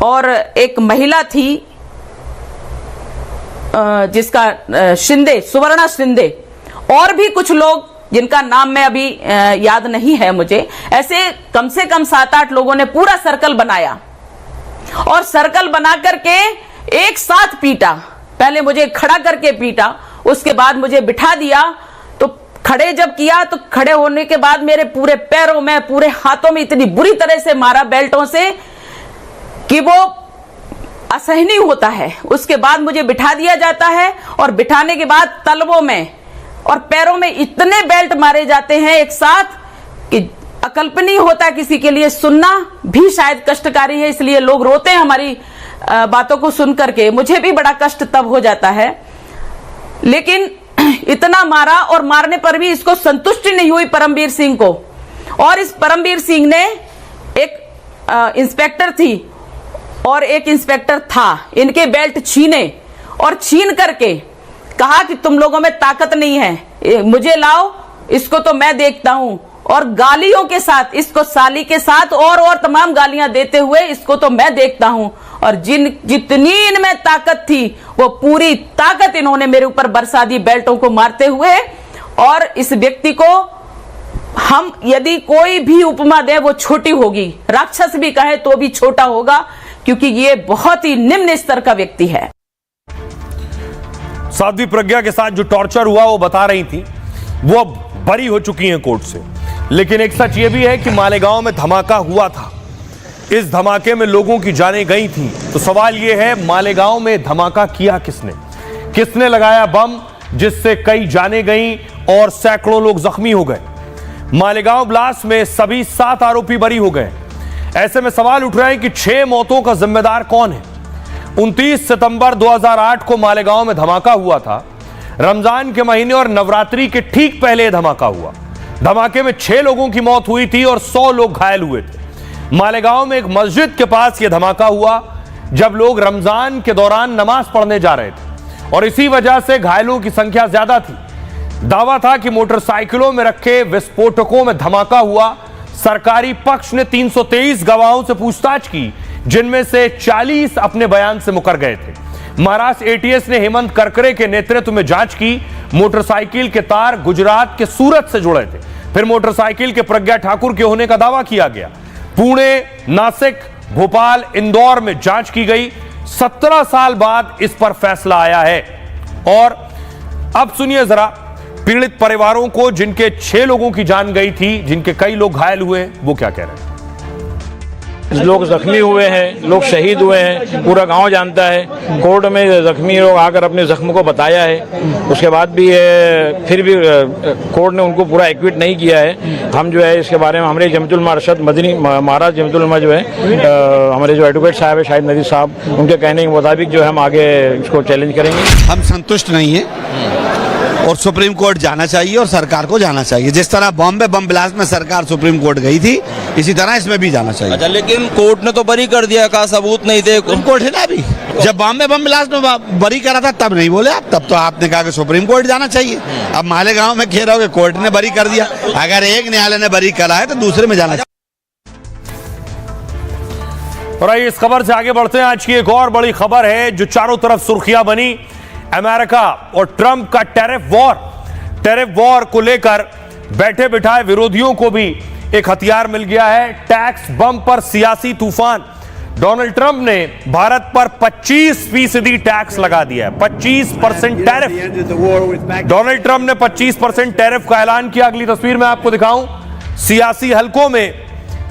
और एक महिला थी जिसका शिंदे, सुवर्णा शिंदे, और भी कुछ लोग जिनका नाम मैं अभी याद नहीं है मुझे। ऐसे कम से कम 7-8 लोगों ने पूरा सर्कल बनाया और सर्कल बना करके एक साथ पीटा। पहले मुझे खड़ा करके पीटा, उसके बाद मुझे बिठा दिया। तो खड़े जब किया तो खड़े होने के बाद मेरे पूरे पैरों में, पूरे हाथों में इतनी बुरी तरह से मारा बेल्टों से कि वो असहनीय होता है। उसके बाद मुझे बिठा दिया जाता है और बिठाने के बाद तलवों में और पैरों में इतने बेल्ट मारे जाते हैं एक साथ कि अकल्पनीय होता है किसी के लिए। सुनना भी शायद कष्टकारी है, इसलिए लोग रोते हैं हमारी बातों को सुन करके। मुझे भी बड़ा कष्ट तब हो जाता है। लेकिन इतना मारा और मारने पर भी इसको संतुष्टि नहीं हुई परमवीर सिंह को। और इस परमवीर सिंह ने, एक इंस्पेक्टर थी और एक इंस्पेक्टर था, इनके बेल्ट छीने और छीन करके कहा कि तुम लोगों में ताकत नहीं है, मुझे लाओ, इसको तो मैं देखता हूं। और गालियों के साथ, इसको साली के साथ और तमाम गालियां देते हुए, इसको तो मैं देखता हूं। और जितनी इनमें ताकत थी वो पूरी ताकत इन्होंने मेरे ऊपर बरसा दी बेल्टों को मारते हुए। और इस व्यक्ति को हम यदि कोई भी उपमा दे वो छोटी होगी, राक्षस भी कहे तो भी छोटा होगा, क्योंकि ये बहुत ही निम्न स्तर का व्यक्ति है। साध्वी प्रज्ञा के साथ जो टॉर्चर हुआ वो बता रही थी, वो अब बरी हो चुकी हैं कोर्ट से। लेकिन एक सच ये भी है कि मालेगांव में धमाका हुआ था, इस धमाके में लोगों की जानें गई थी। तो सवाल यह है, मालेगांव में धमाका किया किसने? किसने लगाया बम जिससे कई जानें गईं और सैकड़ों लोग जख्मी हो गए? मालेगांव ब्लास्ट में सभी 7 आरोपी बरी हो गए। ऐसे में सवाल उठ रहे हैं कि 6 मौतों का जिम्मेदार कौन है। 29 सितंबर 2008 को मालेगांव में धमाका हुआ था। रमजान के महीने और नवरात्रि के ठीक पहले धमाका हुआ। धमाके में 6 लोगों की मौत हुई थी और 100 लोग घायल हुए थे। मालेगांव में एक मस्जिद के पास यह धमाका हुआ जब लोग रमजान के दौरान नमाज पढ़ने जा रहे थे और इसी वजह से घायलों की संख्या ज्यादा थी। दावा था कि मोटरसाइकिलों में रखे विस्फोटकों में धमाका हुआ। सरकारी पक्ष ने 323 गवाहों से पूछताछ की, जिनमें से 40 अपने बयान से मुकर गए थे। महाराष्ट्र एटीएस ने हेमंत करकरे के नेतृत्व में जांच की। मोटरसाइकिल के तार गुजरात के सूरत से जुड़े थे। फिर मोटरसाइकिल के प्रज्ञा ठाकुर के होने का दावा किया गया। पुणे, नासिक, भोपाल, इंदौर में जांच की गई। 17 साल बाद इस पर फैसला आया है। और अब सुनिए जरा पीड़ित परिवारों को, जिनके 6 लोगों की जान गई थी, जिनके कई लोग घायल हुए, वो क्या कह रहे हैं। लोग जख्मी हुए हैं, लोग शहीद हुए हैं, पूरा गांव जानता है। कोर्ट में जख्मी लोग आकर अपने जख्म को बताया है, उसके बाद भी फिर भी कोर्ट ने उनको पूरा एक्विट नहीं किया है। हम जो है इसके बारे में हमारे जमतुल मार्शद मदनी महाराज जमतुल उलमा जो है हमारे जो एडवोकेट साहब है शाहिद नदीर साहब, उनके कहने के मुताबिक जो है हम आगे इसको चैलेंज करेंगे। हम संतुष्ट नहीं है और सुप्रीम कोर्ट जाना चाहिए और सरकार को जाना चाहिए। जिस तरह बॉम्बे बम ब्लास्ट में सरकार सुप्रीम कोर्ट गई थी, इसी तरह इसमें भी जाना चाहिए। अच्छा, लेकिन कोर्ट ने तो बरी कर दिया, कहा सबूत नहीं थे। सुप्रीम कोर्ट है ना अभी। जब बॉम्बे बम ब्लास्ट में बरी करा था तब नहीं बोले आप, तब तो आपने कहा कि सुप्रीम कोर्ट जाना चाहिए। अब मालेगांव में कह रहे हो कि कोर्ट ने बरी कर दिया। अगर एक न्यायालय ने बरी करा है तो दूसरे में जाना चाहिए। और आइए इस खबर से आगे बढ़ते हैं। आज की एक और बड़ी खबर है जो चारों तरफ सुर्खियां बनी। अमेरिका और ट्रंप का टैरिफ वॉर को लेकर बैठे बिठाए विरोधियों को भी एक हथियार मिल गया है। टैक्स बम पर सियासी तूफान। डोनाल्ड ट्रंप ने भारत पर 25% टैक्स लगा दिया है। 25% टैरिफ। डोनाल्ड ट्रंप ने 25% टैरिफ का ऐलान किया। अगली तस्वीर में आपको दिखाऊं। सियासी हलकों में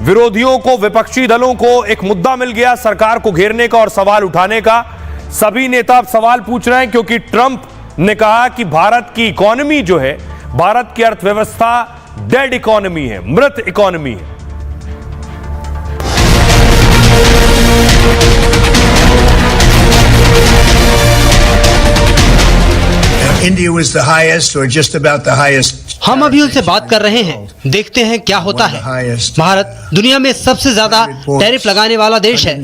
विरोधियों को, विपक्षी दलों को एक मुद्दा मिल गया सरकार को घेरने का और सवाल उठाने का। सभी नेता अब सवाल पूछ रहे हैं क्योंकि ट्रंप ने कहा कि भारत की इकोनॉमी जो है, भारत की अर्थव्यवस्था डेड इकोनॉमी है, मृत इकोनॉमी है। India was the highest or just about the highest. हम अभी उनसे बात कर रहे हैं, देखते हैं क्या होता है। भारत दुनिया में सबसे ज्यादा टैरिफ लगाने वाला देश है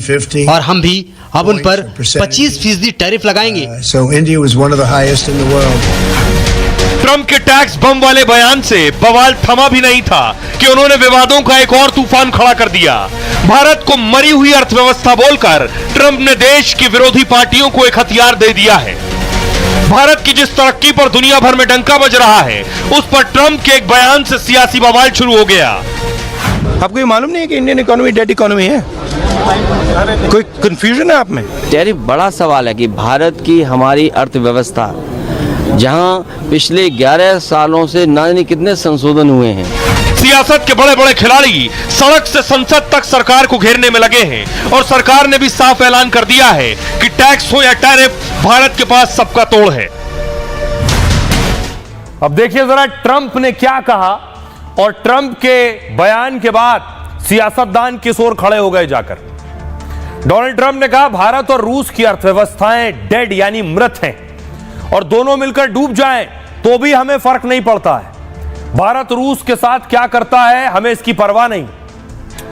और हम भी अब उन पर 25% टैरिफ लगाएंगे। So India was one of the highest in the world. Trump के टैक्स बम वाले बयान से बवाल थमा भी नहीं था कि उन्होंने विवादों का एक और तूफान खड़ा कर दिया। भारत को मरी हुई अर्थव्यवस्था बोलकर ट्रंप ने देश की विरोधी पार्टियों को एक हथियार दे दिया है। भारत की जिस तरक्की पर दुनिया भर में डंका बज रहा है, उस पर ट्रंप के एक बयान से सियासी बवाल शुरू हो गया। आपको ये मालूम नहीं है कि इंडियन इकोनॉमी डेड इकोनॉमी है? कोई कंफ्यूजन है आप में? टैरिफ बड़ा सवाल है कि भारत की हमारी अर्थव्यवस्था, जहां पिछले 11 सालों से न जाने कितने संशोधन हुए हैं। सियासत के बड़े बड़े खिलाड़ी सड़क से संसद तक सरकार को घेरने में लगे हैं और सरकार ने भी साफ ऐलान कर दिया है कि टैक्स हो या टैरिफ, भारत के पास सबका तोड़ है। अब देखिए जरा ट्रंप ने क्या कहा और ट्रंप के बयान के बाद सियासतदान किस ओर खड़े हो गए जाकर। डोनाल्ड ट्रंप ने कहा भारत और रूस की अर्थव्यवस्थाएं डेड यानी मृत हैं और दोनों मिलकर डूब जाएं तो भी हमें फर्क नहीं पड़ता है। भारत रूस के साथ क्या करता है हमें इसकी परवाह नहीं,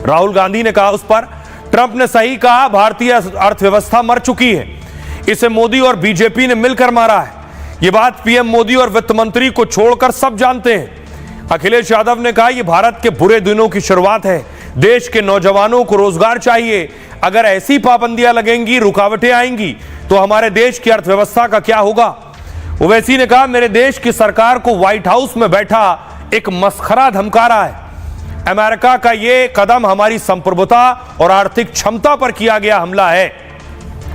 राहुल गांधी ने कहा उस पर। ट्रंप ने सही कहा, भारतीय अर्थव्यवस्था मर चुकी है, इसे मोदी और बीजेपी ने मिलकर मारा है। यह बात पीएम मोदी और वित्त मंत्री को छोड़कर सब जानते हैं। अखिलेश यादव ने कहा यह भारत के बुरे दिनों की शुरुआत है, देश के नौजवानों को रोजगार चाहिए, अगर ऐसी पाबंदियां लगेंगी, रुकावटें आएंगी तो हमारे देश की अर्थव्यवस्था का क्या होगा। ओवैसी ने कहा मेरे देश की सरकार को व्हाइट हाउस में बैठा एक मस्खरा धमका रहा है। अमेरिका का यह कदम हमारी संप्रभुता और आर्थिक क्षमता पर किया गया हमला है।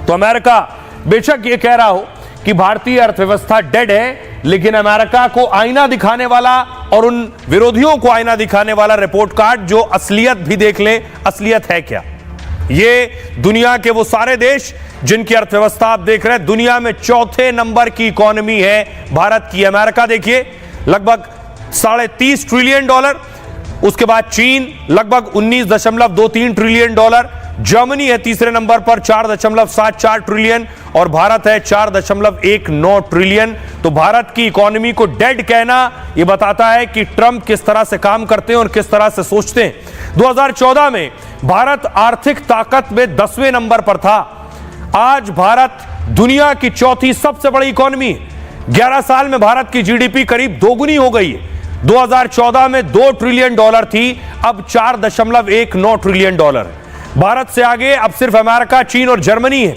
तो अमेरिका बेशक यह कह रहा हो कि भारतीय अर्थव्यवस्था डेड है, लेकिन अमेरिका को आईना दिखाने वाला और उन विरोधियों को आईना दिखाने वाला रिपोर्ट कार्ड जो असलियत भी देख ले, असलियत है क्या। ये दुनिया के वो सारे देश जिनकी अर्थव्यवस्था आप देख रहे हैं, दुनिया में 4थे नंबर की इकोनॉमी है भारत की। अमेरिका देखिए लगभग $30.5 ट्रिलियन, उसके बाद चीन लगभग 19.23 ट्रिलियन डॉलर, जर्मनी है तीसरे नंबर पर 4.74 ट्रिलियन और भारत है 4.19 ट्रिलियन। तो भारत की इकोनॉमी को डेड कहना यह बताता है कि ट्रंप किस तरह से काम करते हैं और किस तरह से सोचते हैं। 2014 में भारत आर्थिक ताकत में 10वें नंबर पर था, आज भारत दुनिया की चौथी सबसे बड़ी इकोनॉमी है। 11 साल में भारत की जीडीपी करीब दोगुनी हो गई है। 2014 में 2 ट्रिलियन डॉलर थी, अब 4.19 ट्रिलियन डॉलर है। भारत से आगे अब सिर्फ अमेरिका, चीन और जर्मनी है।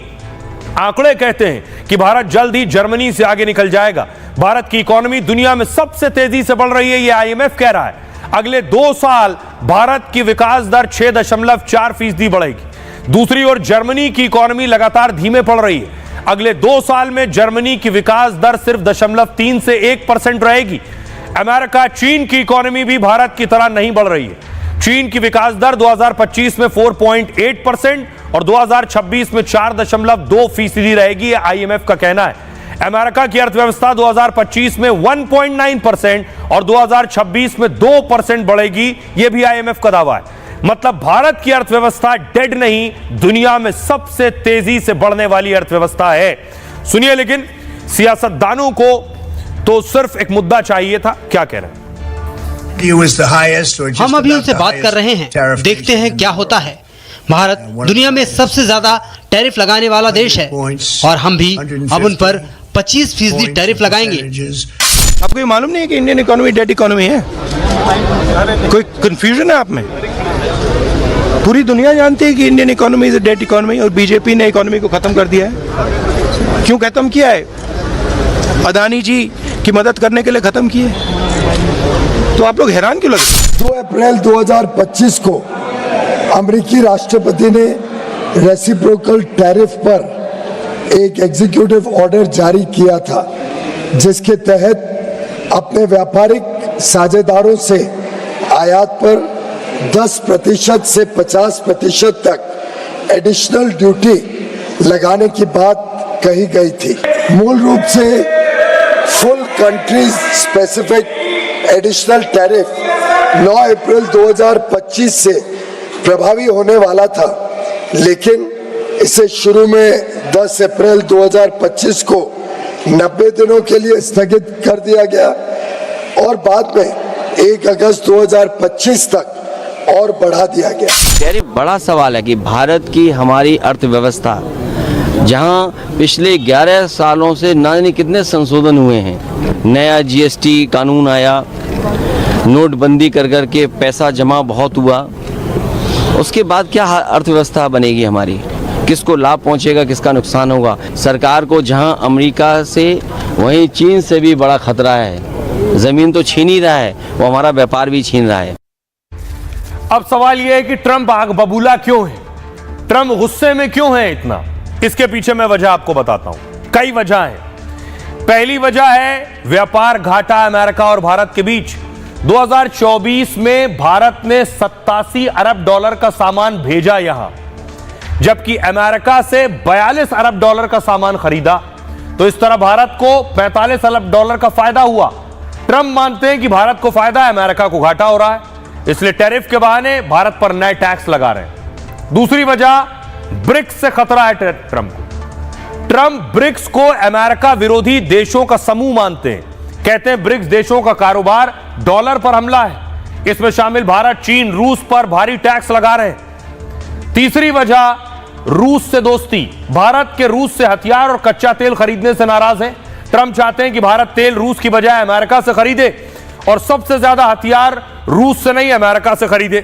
आंकड़े कहते हैं कि भारत जल्द ही जर्मनी से आगे निकल जाएगा। भारत की इकोनॉमी दुनिया में सबसे तेजी से बढ़ रही है, यह आईएमएफ कह रहा है। अगले 2 साल भारत की विकास दर 6.4% बढ़ेगी। दूसरी ओर जर्मनी की इकोनॉमी लगातार धीमे पड़ रही है। अगले 2 साल में जर्मनी की विकास दर सिर्फ 0.3 से 1% रहेगी। अमेरिका, चीन की इकोनॉमी भी भारत की तरह नहीं बढ़ रही है। चीन की विकास दर 2025 में 4.8% और 2026 में 4.2% रहेगी, यह आईएमएफ का कहना है। अमेरिका की अर्थव्यवस्था 2025 में 1.9% और 2026 में 2% बढ़ेगी, यह भी आईएमएफ का दावा है। मतलब भारत की अर्थव्यवस्था डेड नहीं, दुनिया में सबसे तेजी से बढ़ने वाली अर्थव्यवस्था है। सुनिए, लेकिन सियासतदानों को तो सिर्फ एक मुद्दा चाहिए था। क्या कह रहे हैं? हम अभी उनसे बात कर रहे हैं, देखते हैं क्या होता है। भारत दुनिया में सबसे ज्यादा टैरिफ लगाने वाला देश है और हम भी अब उन पर 25% टैरिफ लगाएंगे। आपको ये मालूम नहीं है कि इंडियन इकोनॉमी डेड इकोनॉमी है? कोई कंफ्यूजन है आप में? पूरी दुनिया जानती है कि Indian economy is dead economy और बीजेपी ने इकोनॉमी को खत्म कर दिया है। क्यों खत्म किया है? अदानी जी की मदद करने के लिए खत्म किए। तो आप लोग हैरान क्यों लगे? 2 अप्रैल 2025 को अमेरिकी राष्ट्रपति ने रेसिप्रोकल टैरिफ पर एक एग्जीक्यूटिव ऑर्डर जारी किया था, जिसके तहत अपने व्यापारिक साझेदारों से आयात पर 10% से 50% तक एडिशनल ड्यूटी लगाने की बात कही गई थी। मूल रूप से full country specific additional tariff 9 अप्रैल 2025 से प्रभावी होने वाला था, लेकिन इसे शुरू में 10 अप्रैल 2025 को 90 दिनों के लिए स्थगित कर दिया गया और बाद में 1 अगस्त 2025 तक और बढ़ा दिया गया। टैरिफ बड़ा सवाल है कि भारत की हमारी अर्थव्यवस्था, जहां पिछले 11 सालों से ना जाने कितने संशोधन हुए हैं, नया जीएसटी कानून आया, नोटबंदी कर करके पैसा जमा बहुत हुआ, उसके बाद क्या अर्थव्यवस्था बनेगी हमारी? किसको लाभ पहुंचेगा, किसका नुकसान होगा? सरकार को जहां अमेरिका से वहीं चीन से भी बड़ा खतरा है। जमीन तो छीन ही रहा है, वो हमारा व्यापार भी छीन रहा है। अब सवाल यह है कि ट्रंप आग बबूला क्यों है? ट्रंप गुस्से में क्यों है इतना? इसके पीछे मैं वजह आपको बताता हूं। कई वजह है। पहली वजह है व्यापार घाटा अमेरिका और भारत के बीच। 2024 में भारत ने 87 अरब डॉलर का सामान भेजा यहां, जबकि अमेरिका से 42 अरब डॉलर का सामान खरीदा। तो इस तरह भारत को 45 अरब डॉलर का फायदा हुआ। ट्रंप मानते हैं कि भारत को फायदा है, अमेरिका को घाटा हो रहा है, इसलिए टैरिफ के बहाने भारत पर नए टैक्स लगा रहे हैं। दूसरी वजह, ब्रिक्स से खतरा है ट्रंप को। ट्रंप ब्रिक्स को अमेरिका विरोधी देशों का समूह मानते हैं। कहते हैं ब्रिक्स देशों का कारोबार डॉलर पर हमला है। इसमें शामिल भारत, चीन, रूस पर भारी टैक्स लगा रहे हैं। तीसरी वजह, रूस से दोस्ती। भारत के रूस से हथियार और कच्चा तेल खरीदने से नाराज है। ट्रंप चाहते हैं कि भारत तेल रूस की बजाय अमेरिका से खरीदे और सबसे ज्यादा हथियार रूस से नहीं अमेरिका से खरीदे।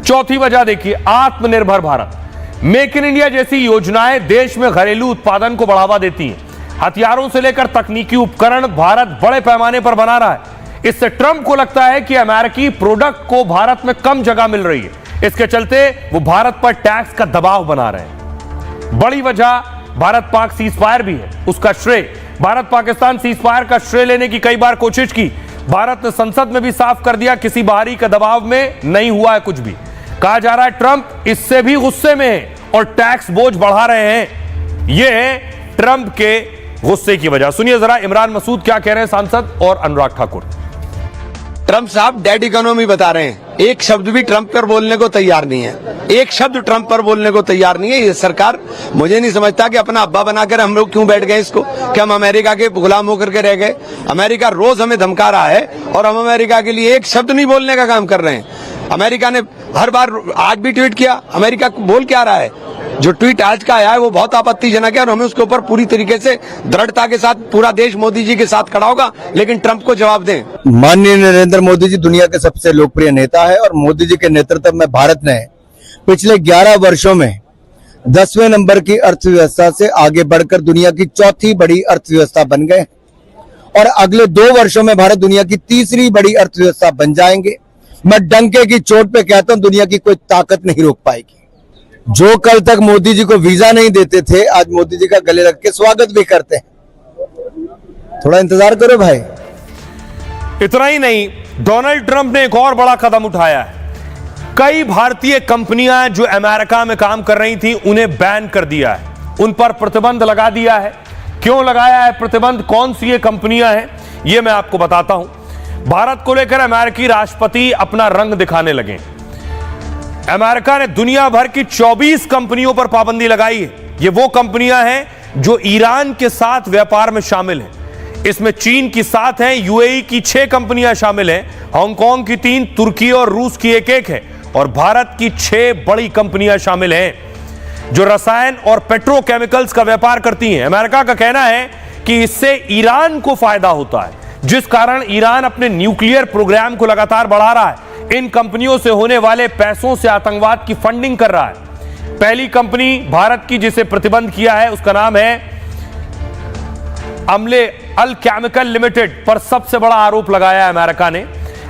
चौथी वजह देखिए, आत्मनिर्भर भारत। मेक इन इंडिया जैसी योजनाएं देश में घरेलू उत्पादन को बढ़ावा देती हैं। हथियारों से लेकर तकनीकी उपकरण भारत बड़े पैमाने पर बना रहा है। इससे ट्रंप को लगता है कि अमेरिकी प्रोडक्ट को भारत में कम जगह मिल रही है, इसके चलते वो भारत पर टैक्स का दबाव बना रहे हैं। बड़ी वजह भारत पाक सीजफायर भी है, उसका श्रेय। भारत पाकिस्तान सीजफायर का श्रेय लेने की कई बार कोशिश की। भारत ने संसद में भी साफ कर दिया, किसी बाहरी के दबाव में नहीं हुआ है कुछ भी। कहा जा रहा है ट्रंप इससे भी गुस्से में है और टैक्स बोझ बढ़ा रहे हैं। यह है ट्रंप के गुस्से की वजह। सुनिए जरा इमरान मसूद क्या कह रहे हैं, सांसद और अनुराग ठाकुर। ट्रम्प साहब डेड इकोनॉमी बता रहे हैं, एक शब्द भी ट्रम्प पर बोलने को तैयार नहीं है, एक शब्द ट्रम्प पर बोलने को तैयार नहीं है ये सरकार। मुझे नहीं समझता कि अपना अब्बा बनाकर हम लोग क्यों बैठ गए इसको, कि हम अमेरिका के गुलाम होकर के रह गए। अमेरिका रोज हमें धमका रहा है और हम अमेरिका के लिए एक शब्द नहीं बोलने का काम कर रहे हैं। अमेरिका ने हर बार, आज भी ट्वीट किया, अमेरिका बोल क्या रहा है, जो ट्वीट आज का आया है वो बहुत आपत्तिजनक है और हमें उसके ऊपर पूरी तरीके से दृढ़ता के साथ पूरा देश मोदी जी के साथ खड़ा होगा, लेकिन ट्रंप को जवाब दें। माननीय नरेंद्र मोदी जी दुनिया के सबसे लोकप्रिय नेता है और मोदी जी के नेतृत्व में भारत ने पिछले 11 वर्षों में 10वें नंबर की अर्थव्यवस्था से आगे बढ़कर दुनिया की चौथी बड़ी अर्थव्यवस्था बन गए और अगले 2 वर्षों में भारत दुनिया की तीसरी बड़ी अर्थव्यवस्था बन जाएंगे। मैं डंके की चोट पे कहता हूं, दुनिया की कोई ताकत नहीं रोक पाएगी। जो कल तक मोदी जी को वीजा नहीं देते थे, आज मोदी जी का गले रख के स्वागत भी करते हैं। थोड़ा इंतजार करो भाई। इतना ही नहीं, डोनाल्ड ट्रंप ने एक और बड़ा कदम उठाया है। कई भारतीय कंपनियां जो अमेरिका में काम कर रही थी उन्हें बैन कर दिया है, उन पर प्रतिबंध लगा दिया है। क्यों लगाया है प्रतिबंध, कौन सी ये कंपनियां हैं, ये मैं आपको बताता हूं। भारत को लेकर अमेरिकी राष्ट्रपति अपना रंग दिखाने लगे। अमेरिका ने दुनिया भर की 24 कंपनियों पर पाबंदी लगाई है। ये वो कंपनियां हैं जो ईरान के साथ व्यापार में शामिल हैं। इसमें चीन की 7 हैं, यूएई की 6 कंपनियां शामिल हैं, हांगकांग की 3, तुर्की और रूस की 1 है और भारत की 6 बड़ी कंपनियां शामिल हैं जो रसायन और पेट्रोकेमिकल्स का व्यापार करती हैं। अमेरिका का कहना है कि इससे ईरान को फायदा होता है, जिस कारण ईरान अपने न्यूक्लियर प्रोग्राम को लगातार बढ़ा रहा है। इन कंपनियों से होने वाले पैसों से आतंकवाद की फंडिंग कर रहा है। पहली कंपनी भारत की जिसे प्रतिबंध किया है उसका नाम है अमले अल केमिकल लिमिटेड, पर सबसे बड़ा आरोप लगाया है अमेरिका ने।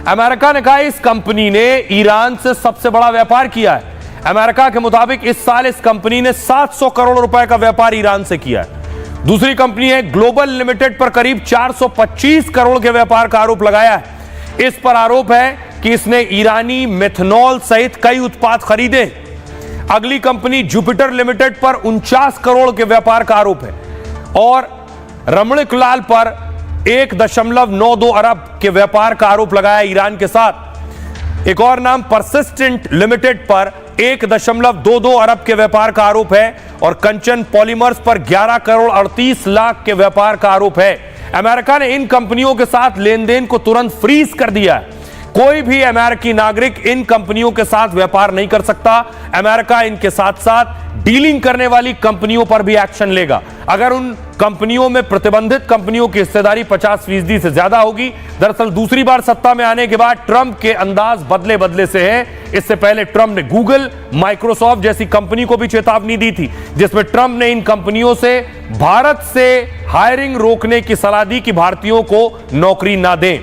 अमेरिका ने कहा इस कंपनी ने ईरान से सबसे बड़ा व्यापार किया है। अमेरिका के मुताबिक इस साल इस कंपनी ने 700 करोड़ रुपए का व्यापार ईरान से किया है। दूसरी कंपनी है ग्लोबल लिमिटेड, पर करीब 425 करोड़ के व्यापार का आरोप लगाया है। इस पर आरोप है कि इसने ईरानी मेथनॉल सहित कई उत्पाद खरीदे। अगली कंपनी जुपिटर लिमिटेड पर 49 करोड़ के व्यापार का आरोप है और रमणिक लाल पर 1.92 अरब के व्यापार का आरोप लगाया ईरान के साथ। एक और नाम परसिस्टेंट लिमिटेड पर 1.22 अरब के व्यापार का आरोप है और कंचन पॉलीमर्स पर 11 करोड़ 38 लाख के व्यापार का आरोप है। अमेरिका ने इन कंपनियों के साथ लेन देन को तुरंत फ्रीज कर दिया है। कोई भी अमेरिकी नागरिक इन कंपनियों के साथ व्यापार नहीं कर सकता। अमेरिका इनके साथ साथ डीलिंग करने वाली कंपनियों पर भी एक्शन लेगा अगर उन कंपनियों में प्रतिबंधित कंपनियों की हिस्सेदारी 50% से ज्यादा होगी। दरअसल दूसरी बार सत्ता में आने के बाद ट्रंप के अंदाज बदले बदले से हैं। इससे पहले ट्रंप ने गूगल, माइक्रोसॉफ्ट जैसी कंपनी को भी चेतावनी दी थी, जिसमें ट्रंप ने इन कंपनियों से भारत से हायरिंग रोकने की सलाह दी कि भारतीयों को नौकरी ना दें।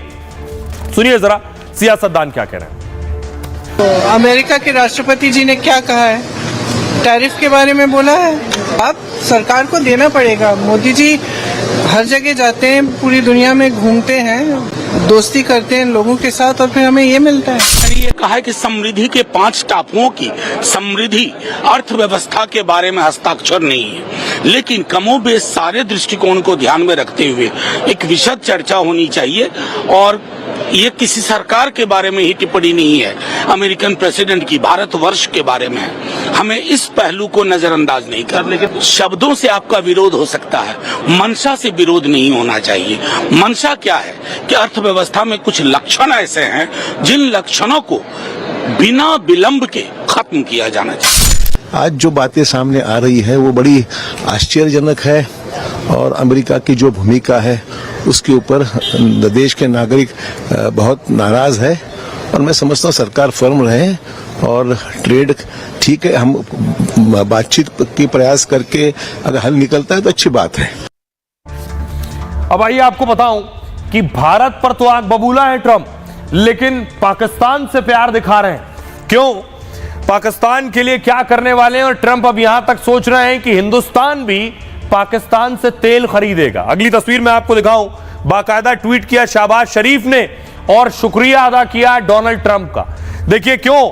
सुनिए जरा सियासतदान क्या कह रहे हैं। तो अमेरिका के राष्ट्रपति जी ने क्या कहा है, टैरिफ के बारे में बोला है। अब सरकार को देना पड़ेगा। मोदी जी हर जगह जाते हैं, पूरी दुनिया में घूमते हैं, दोस्ती करते हैं लोगों के साथ और फिर हमें ये मिलता है। ये कहा है कि समृद्धि के 5 टापुओं की समृद्धि अर्थव्यवस्था के बारे में हस्ताक्षर नहीं है, लेकिन कमोबेश सारे दृष्टिकोण को ध्यान में रखते हुए एक विशद चर्चा होनी चाहिए। और ये किसी सरकार के बारे में ही टिप्पणी नहीं है, अमेरिकन प्रेसिडेंट की भारतवर्ष के बारे में है। हमें इस पहलू को नजरअंदाज नहीं कर, लेकिन शब्दों से आपका विरोध हो सकता है, मंशा से विरोध नहीं होना चाहिए। मंशा क्या है कि अर्थव्यवस्था में कुछ लक्षण ऐसे हैं जिन लक्षणों को बिना विलंब के खत्म किया जाना चाहिए। आज जो बातें सामने आ रही है वो बड़ी आश्चर्यजनक है और अमेरिका की जो भूमिका है उसके ऊपर देश के नागरिक बहुत नाराज है और मैं समझता हूँ सरकार फर्म रहे और ट्रेड ठीक है, हम बातचीत की प्रयास करके अगर हल निकलता है तो अच्छी बात है। अब आइए आपको बताऊं कि भारत पर तो आग बबूला है ट्रंप, लेकिन पाकिस्तान से प्यार दिखा रहे हैं। क्यों, पाकिस्तान के लिए क्या करने वाले हैं और ट्रंप अब यहां तक सोच रहे हैं कि हिंदुस्तान भी पाकिस्तान से तेल खरीदेगा। अगली तस्वीर मैं आपको दिखाऊं, बाकायदा ट्वीट किया शहबाज शरीफ ने और शुक्रिया अदा किया डोनाल्ड ट्रंप का। देखिए क्यों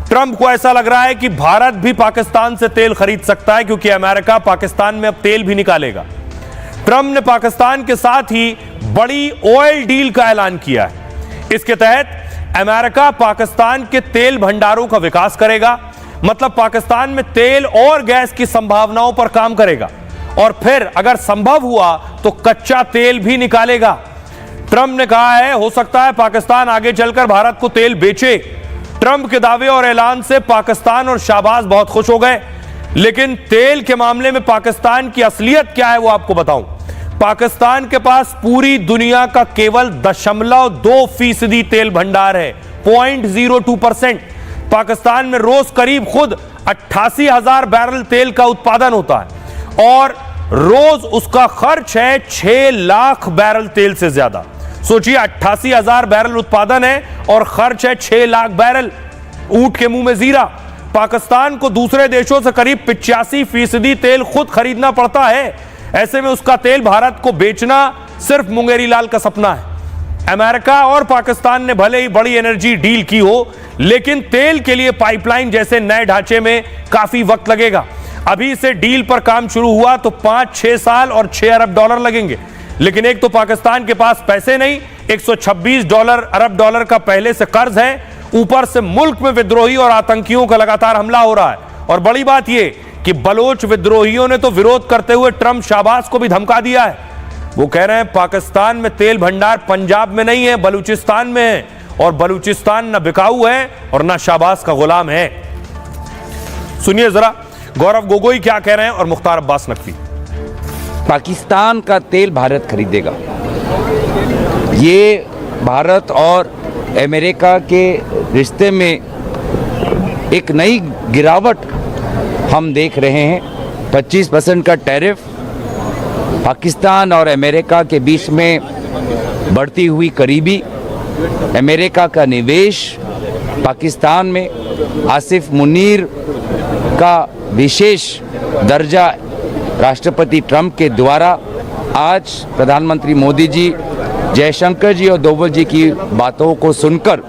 ट्रंप को ऐसा लग रहा है कि भारत भी पाकिस्तान से तेल खरीद सकता है, क्योंकि अमेरिका पाकिस्तान में अब तेल भी निकालेगा। ट्रंप ने पाकिस्तान के साथ ही बड़ी ऑयल डील का ऐलान किया है। इसके तहत अमेरिका पाकिस्तान के तेल भंडारों का विकास करेगा, मतलब पाकिस्तान में तेल और गैस की संभावनाओं पर काम करेगा और फिर अगर संभव हुआ तो कच्चा तेल भी निकालेगा। ट्रंप ने कहा है हो सकता है पाकिस्तान आगे चलकर भारत को तेल बेचे। ट्रंप के दावे और ऐलान से पाकिस्तान और शाहबाज बहुत खुश हो गए, लेकिन तेल के मामले में पाकिस्तान की असलियत क्या है वो आपको बताऊं। पाकिस्तान के पास पूरी दुनिया का केवल 0.2% तेल भंडार है, 0.02%। पाकिस्तान में रोज करीब खुद 88,000 बैरल तेल का उत्पादन होता है और रोज उसका खर्च है 6 लाख बैरल तेल से ज्यादा। सोचिए 88,000 बैरल उत्पादन है और खर्च है 6 लाख बैरल। ऊंट के मुंह में जीरा। पाकिस्तान को दूसरे देशों से करीब 85% तेल खुद खरीदना पड़ता है। ऐसे में उसका तेल भारत को बेचना सिर्फ मुंगेरी लाल का सपना है। अमेरिका और पाकिस्तान ने भले ही बड़ी एनर्जी डील की हो, लेकिन तेल के लिए पाइपलाइन जैसे नए ढांचे में काफी वक्त लगेगा। अभी से डील पर काम शुरू हुआ तो 5-6 साल और $6 अरब लगेंगे। लेकिन एक तो पाकिस्तान के पास पैसे नहीं, $126 अरब का पहले से कर्ज है, ऊपर से मुल्क में विद्रोही और आतंकियों का लगातार हमला हो रहा है। और बड़ी बात यह कि बलोच विद्रोहियों ने तो विरोध करते हुए ट्रंप शाहबाज को भी धमका दिया है। वो कह रहे हैं पाकिस्तान में तेल भंडार पंजाब में नहीं है, बलूचिस्तान में है, और बलूचिस्तान न बिकाऊ है और न शाहबाज का गुलाम है। सुनिए जरा गौरव गोगोई क्या कह रहे हैं और मुख्तार अब्बास नकवी। पाकिस्तान का तेल भारत खरीदेगा। ये भारत और अमेरिका के रिश्ते में एक नई गिरावट हम देख रहे हैं। 25% का टैरिफ, पाकिस्तान और अमेरिका के बीच में बढ़ती हुई करीबी, अमेरिका का निवेश पाकिस्तान में, आसिफ मुनीर का विशेष दर्जा राष्ट्रपति ट्रंप के द्वारा। आज प्रधानमंत्री मोदी जी जयशंकर जी और डोभाल जी की बातों को सुनकर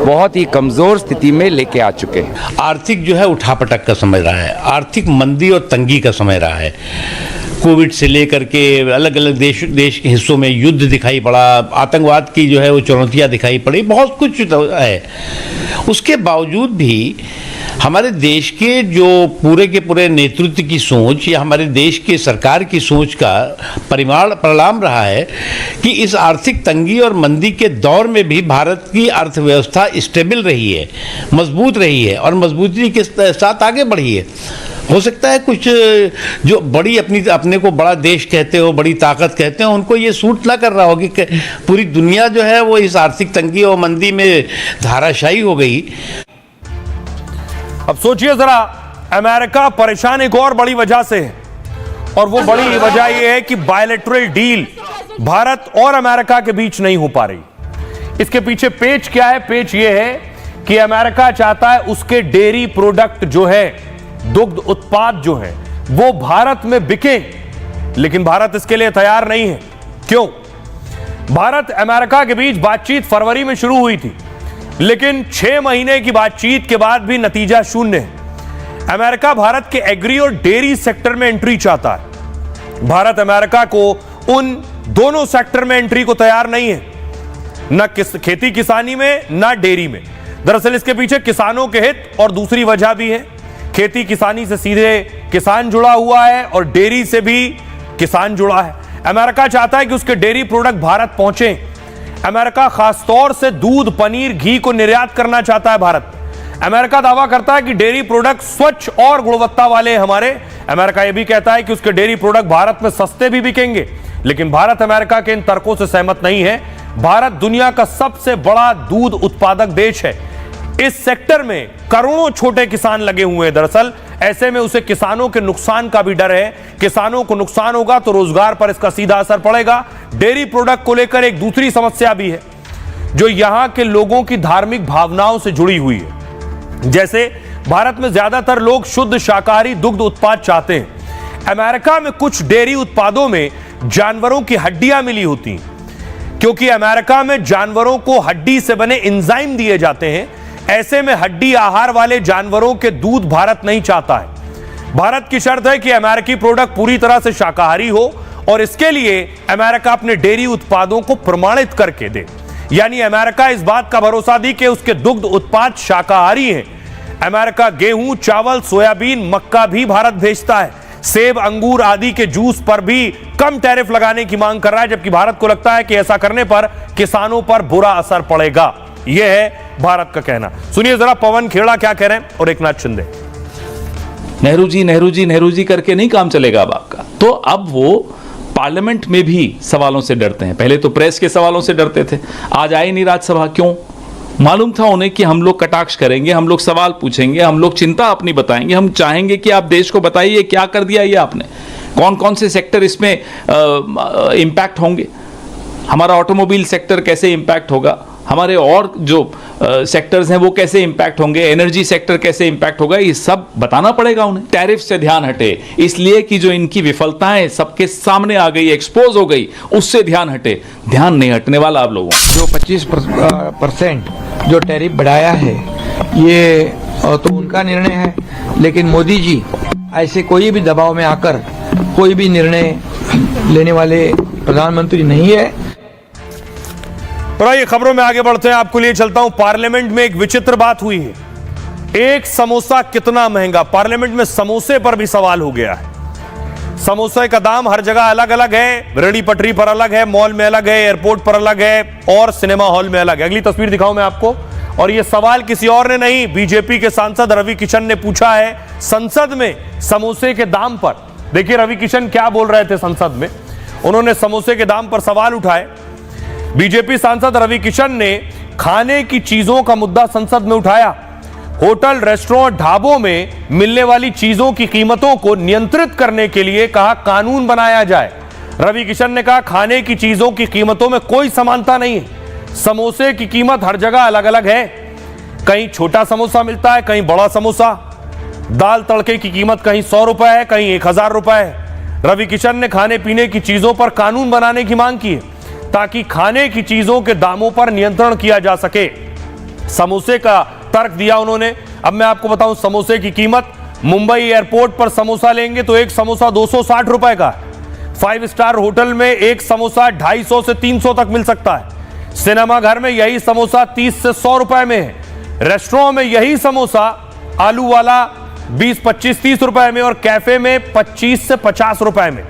बहुत ही कमजोर स्थिति में लेके आ चुके हैं। आर्थिक जो है उठापटक का समय रहा है, आर्थिक मंदी और तंगी का समय रहा है। कोविड से लेकर के अलग अलग देश के हिस्सों में युद्ध दिखाई पड़ा, आतंकवाद की जो है वो चुनौतियां दिखाई पड़ी, बहुत कुछ है। उसके बावजूद भी हमारे देश के जो पूरे के पूरे नेतृत्व की सोच या हमारे देश के सरकार की सोच का परिणाम रहा है कि इस आर्थिक तंगी और मंदी के दौर में भी भारत की अर्थव्यवस्था स्टेबल रही है, मजबूत रही है और मजबूती के साथ आगे बढ़ी है। हो सकता है कुछ जो बड़ी अपने को बड़ा देश कहते हो, बड़ी ताकत कहते हो, उनको ये सूट ना कर रहा हो कि पूरी दुनिया जो है वो इस आर्थिक तंगी और मंदी में धाराशायी हो गई। अब सोचिए जरा, अमेरिका परेशान एक और बड़ी वजह से है और वो बड़ी वजह यह है कि बायलैटरल डील भारत और अमेरिका के बीच नहीं हो पा रही। इसके पीछे पेच क्या है? पेच ये है कि अमेरिका चाहता है उसके डेयरी प्रोडक्ट जो है, दुग्ध उत्पाद जो है, वो भारत में बिके, लेकिन भारत इसके लिए तैयार नहीं है। क्यों? भारत अमेरिका के बीच बातचीत फरवरी में शुरू हुई थी, लेकिन 6 महीने की बातचीत के बाद भी नतीजा शून्य है। अमेरिका भारत के एग्री और डेयरी सेक्टर में एंट्री चाहता है। भारत अमेरिका को उन दोनों सेक्टर में एंट्री को तैयार नहीं है, न खेती किसानी में न डेयरी में। दरअसल इसके पीछे किसानों के हित और दूसरी वजह भी है। खेती किसानी से सीधे किसान जुड़ा हुआ है और डेयरी से भी किसान जुड़ा है। अमेरिका चाहता है कि उसके डेयरी प्रोडक्ट भारत पहुंचे। अमेरिका खासतौर से दूध, पनीर, घी को निर्यात करना चाहता है भारत। अमेरिका दावा करता है कि डेयरी प्रोडक्ट स्वच्छ और गुणवत्ता वाले हैं हमारे। अमेरिका यह भी कहता है कि उसके डेयरी प्रोडक्ट भारत में सस्ते भी बिकेंगे, लेकिन भारत अमेरिका के इन तर्कों से सहमत नहीं है। भारत दुनिया का सबसे बड़ा दूध उत्पादक देश है। इस सेक्टर में करोड़ों छोटे किसान लगे हुए हैं। दरअसल ऐसे में उसे किसानों के नुकसान का भी डर है। किसानों को नुकसान होगा तो रोजगार पर इसका सीधा असर पड़ेगा। डेयरी प्रोडक्ट को लेकर एक दूसरी समस्या भी है जो यहां के लोगों की धार्मिक भावनाओं से जुड़ी हुई है। जैसे भारत में ज्यादातर लोग शुद्ध शाकाहारी दुग्ध उत्पाद चाहते हैं। अमेरिका में कुछ डेयरी उत्पादों में जानवरों की हड्डियां मिली होती हैं, क्योंकि अमेरिका में जानवरों को हड्डी से बने एंजाइम दिए जाते हैं। ऐसे में हड्डी आहार वाले जानवरों के दूध भारत नहीं चाहता है। भारत की शर्त है कि अमेरिकी प्रोडक्ट पूरी तरह से शाकाहारी हो और इसके लिए अमेरिका अपने डेयरी उत्पादों को प्रमाणित करके दे। यानी अमेरिका इस बात का भरोसा दी कि उसके दुग्ध उत्पाद शाकाहारी हैं। अमेरिका गेहूं, चावल, सोयाबीन, मक्का भी भारत भेजता है। सेब, अंगूर आदि के जूस पर भी कम टैरिफ लगाने की मांग कर रहा है, जबकि भारत को लगता है कि ऐसा करने पर किसानों पर बुरा असर पड़ेगा। यह है भारत का कहना। सुनिए जरा पवन खेड़ा क्या कह रहे हैं और एकनाथ शिंदे। नेहरू जी नेहरू जी नेहरू जी करके नहीं काम चलेगा अब आपका। तो अब वो पार्लियामेंट में भी सवालों से डरते हैं। पहले तो प्रेस के सवालों से डरते थे, आज आए नहीं राज्यसभा। क्यों? मालूम था उन्हें कि हम लोग कटाक्ष करेंगे, हम लोग सवाल पूछेंगे, हम लोग चिंता अपनी बताएंगे, हम चाहेंगे कि आप देश को बताइए क्या कर दिया ये आपने, कौन कौन से सेक्टर इसमें इम्पैक्ट होंगे, हमारा ऑटोमोबाइल सेक्टर कैसे इम्पैक्ट होगा, हमारे और जो सेक्टर्स हैं वो कैसे इम्पैक्ट होंगे, एनर्जी सेक्टर कैसे इम्पैक्ट होगा, ये सब बताना पड़ेगा उन्हें। टैरिफ से ध्यान हटे इसलिए कि जो इनकी विफलताएं सबके सामने आ गई, एक्सपोज हो गई, उससे ध्यान हटे। ध्यान नहीं हटने वाला आप लोगों। जो 25% जो टैरिफ बढ़ाया है ये तो उनका निर्णय है, लेकिन मोदी जी ऐसे कोई भी दबाव में आकर कोई भी निर्णय लेने वाले प्रधानमंत्री नहीं है। और आइए खबरों में आगे बढ़ते हैं, आपको लिए चलता हूं। पार्लियामेंट में एक विचित्र बात हुई है। एक समोसा कितना महंगा, पार्लियामेंट में समोसे पर भी सवाल हो गया है। समोसे का दाम हर जगह अलग अलग है, रेहड़ी पटरी पर अलग है, मॉल में अलग है, एयरपोर्ट पर अलग है और सिनेमा हॉल में अलग है। अगली तस्वीर दिखाऊं मैं आपको। और यह सवाल किसी और ने नहीं, बीजेपी के सांसद रवि किशन ने पूछा है संसद में समोसे के दाम पर। देखिए रवि किशन क्या बोल रहे थे संसद में, उन्होंने समोसे के दाम पर सवाल उठाए। बीजेपी सांसद रवि किशन ने खाने की चीजों का मुद्दा संसद में उठाया। होटल, रेस्टोरेंट, ढाबों में मिलने वाली चीजों की कीमतों को नियंत्रित करने के लिए कहा कानून बनाया जाए। रवि किशन ने कहा खाने की चीजों की कीमतों में कोई समानता नहीं है। समोसे की कीमत हर जगह अलग अलग है, कहीं छोटा समोसा मिलता है, कहीं बड़ा समोसा। दाल तड़के की कीमत कहीं 100 रुपए है, कहीं 1000 रुपए है। रवि किशन ने खाने पीने की चीजों पर कानून बनाने की मांग की है ताकि खाने की चीजों के दामों पर नियंत्रण किया जा सके। समोसे का तर्क दिया उन्होंने। अब मैं आपको बताऊं समोसे की कीमत, मुंबई एयरपोर्ट पर समोसा लेंगे तो एक समोसा 260 रुपए का है। 5 स्टार होटल में एक समोसा 250 से 300 तक मिल सकता है। सिनेमा घर में यही समोसा 30 से 100 रुपए में है। रेस्टोरेंट में यही समोसा आलू वाला 20, 25, 30 रुपए में और कैफे में 25 से 50 रुपए में।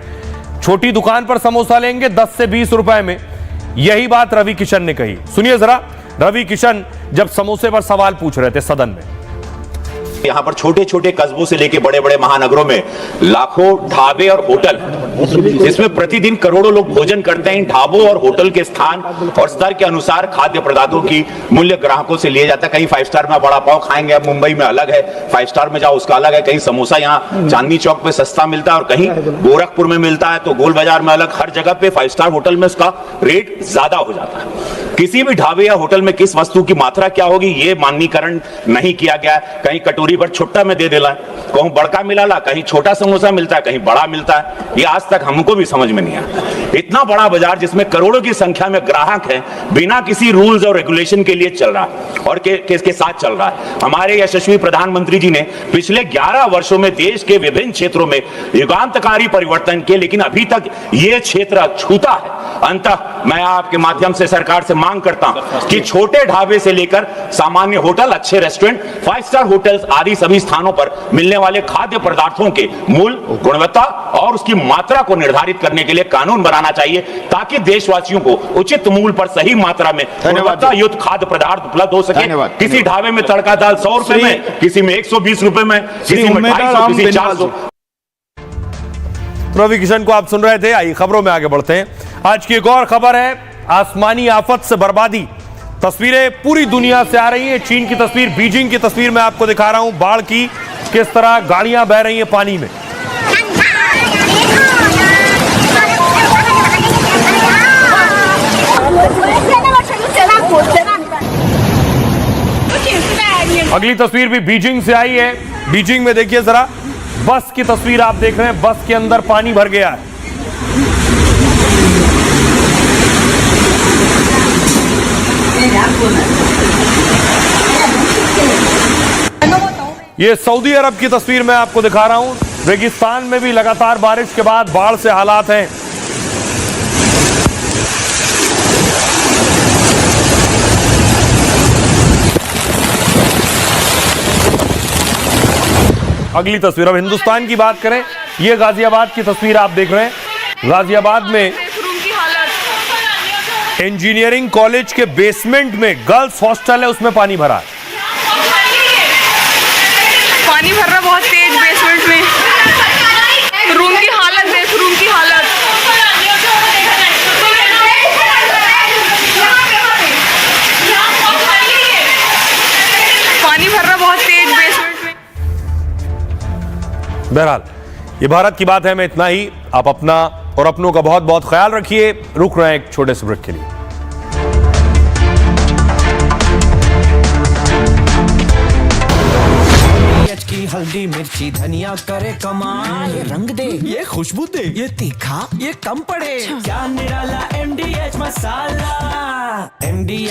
छोटी दुकान पर समोसा लेंगे 10 से 20 रुपए में। यही बात रवि किशन ने कही। सुनिए जरा रवि किशन जब समोसे पर सवाल पूछ रहे थे सदन में। यहाँ पर छोटे छोटे कस्बों से लेके बड़े बड़े महानगरों में लाखों ढाबे और होटल, जिसमें प्रतिदिन करोड़ों लोग भोजन करते हैं। इन ढाबों और होटल के स्थान और स्तर के अनुसार खाद्य पदार्थों की मूल्य ग्राहकों से लिए जाता है। कहीं 5 स्टार में बड़ा पाव खाएंगे, अब मुंबई में अलग है, 5 स्टार में जाओ उसका अलग है। कहीं समोसा यहाँ चांदनी चौक पे सस्ता मिलता है और कहीं गोरखपुर में मिलता है तो गोल बाजार में अलग। हर जगह पे 5 स्टार होटल में उसका रेट ज्यादा हो जाता है। किसी भी ढाबे या होटल में किस वस्तु की मात्रा क्या होगी ये माननीकरण नहीं किया गया है। कहीं कटोरी पर छुट्टा में दे देला, कहीं बड़का मिला, कहीं छोटा समोसा मिलता है, कहीं बड़ा मिलता है। ये आज तक हमको भी समझ में नहीं आया। इतना बड़ा बाजार जिसमें करोड़ों की संख्या में ग्राहक हैं, बिना किसी रूल्स और रेगुलेशन के लिए चल रहा है और किसके साथ चल रहा है। हमारे यशस्वी प्रधानमंत्री जी ने पिछले 11 वर्षों में देश के विभिन्न क्षेत्रों में युगांतकारी परिवर्तन किए, लेकिन अभी तक ये क्षेत्र अछूता है। अंततः मैं आपके माध्यम से सरकार से मांग करता हूं कि छोटे ढाबे से लेकर सामान्य होटल, अच्छे रेस्टोरेंट, 5 स्टार होटल्स आदि सभी स्थानों पर मिलने वाले खाद्य पदार्थों के मूल्य, गुणवत्ता और उसकी मात्रा को निर्धारित करने के लिए कानून बनाना चाहिए ताकि देशवासियों को उचित मूल्य पर सही मात्रा में गुणवत्ता युक्त खाद्य पदार्थ उपलब्ध हो सके। किसी ढाबे में तड़का दाल 100 रुपए में, किसी में 120 रुपए में, किसी में 250, किसी 400। रवि किशन को आप सुन रहे थे। आइए खबरों में आगे बढ़ते हैं। आज की एक और खबर है आसमानी आफत से बर्बादी। तस्वीरें पूरी दुनिया से आ रही हैं। चीन की तस्वीर, बीजिंग की तस्वीर मैं आपको दिखा रहा हूं। बाढ़ की किस तरह गाड़ियां बह रही हैं पानी में। अगली तस्वीर भी बीजिंग से आई है। बीजिंग में देखिए जरा, बस की तस्वीर आप देख रहे हैं। बस के अंदर पानी भर गया है। ये सऊदी अरब की तस्वीर मैं आपको दिखा रहा हूं। रेगिस्तान में भी लगातार बारिश के बाद बाढ़ से हालात हैं। अगली तस्वीर, अब हिंदुस्तान की बात करें, ये गाजियाबाद की तस्वीर आप देख रहे हैं। गाजियाबाद में इंजीनियरिंग कॉलेज के बेसमेंट में गर्ल्स हॉस्टल है, उसमें पानी भरा है। पानी भर रहा बहुत तेज बेसमेंट में। रूम की हालत देख, रूम की हालत। पानी भर रहा बहुत तेज बेसमेंट में। बहरहाल ये भारत की बात है, मैं इतना ही। आप अपना और अपनों का बहुत बहुत ख्याल रखिए। रुक रहे हैं एक छोटे से ब्रेक के लिए। की हल्दी मिर्ची धनिया करे कमाल, ये रंग दे, ये खुशबू दे, ये तीखा, ये कम पड़े, क्या निराला MDH मसाला। MDH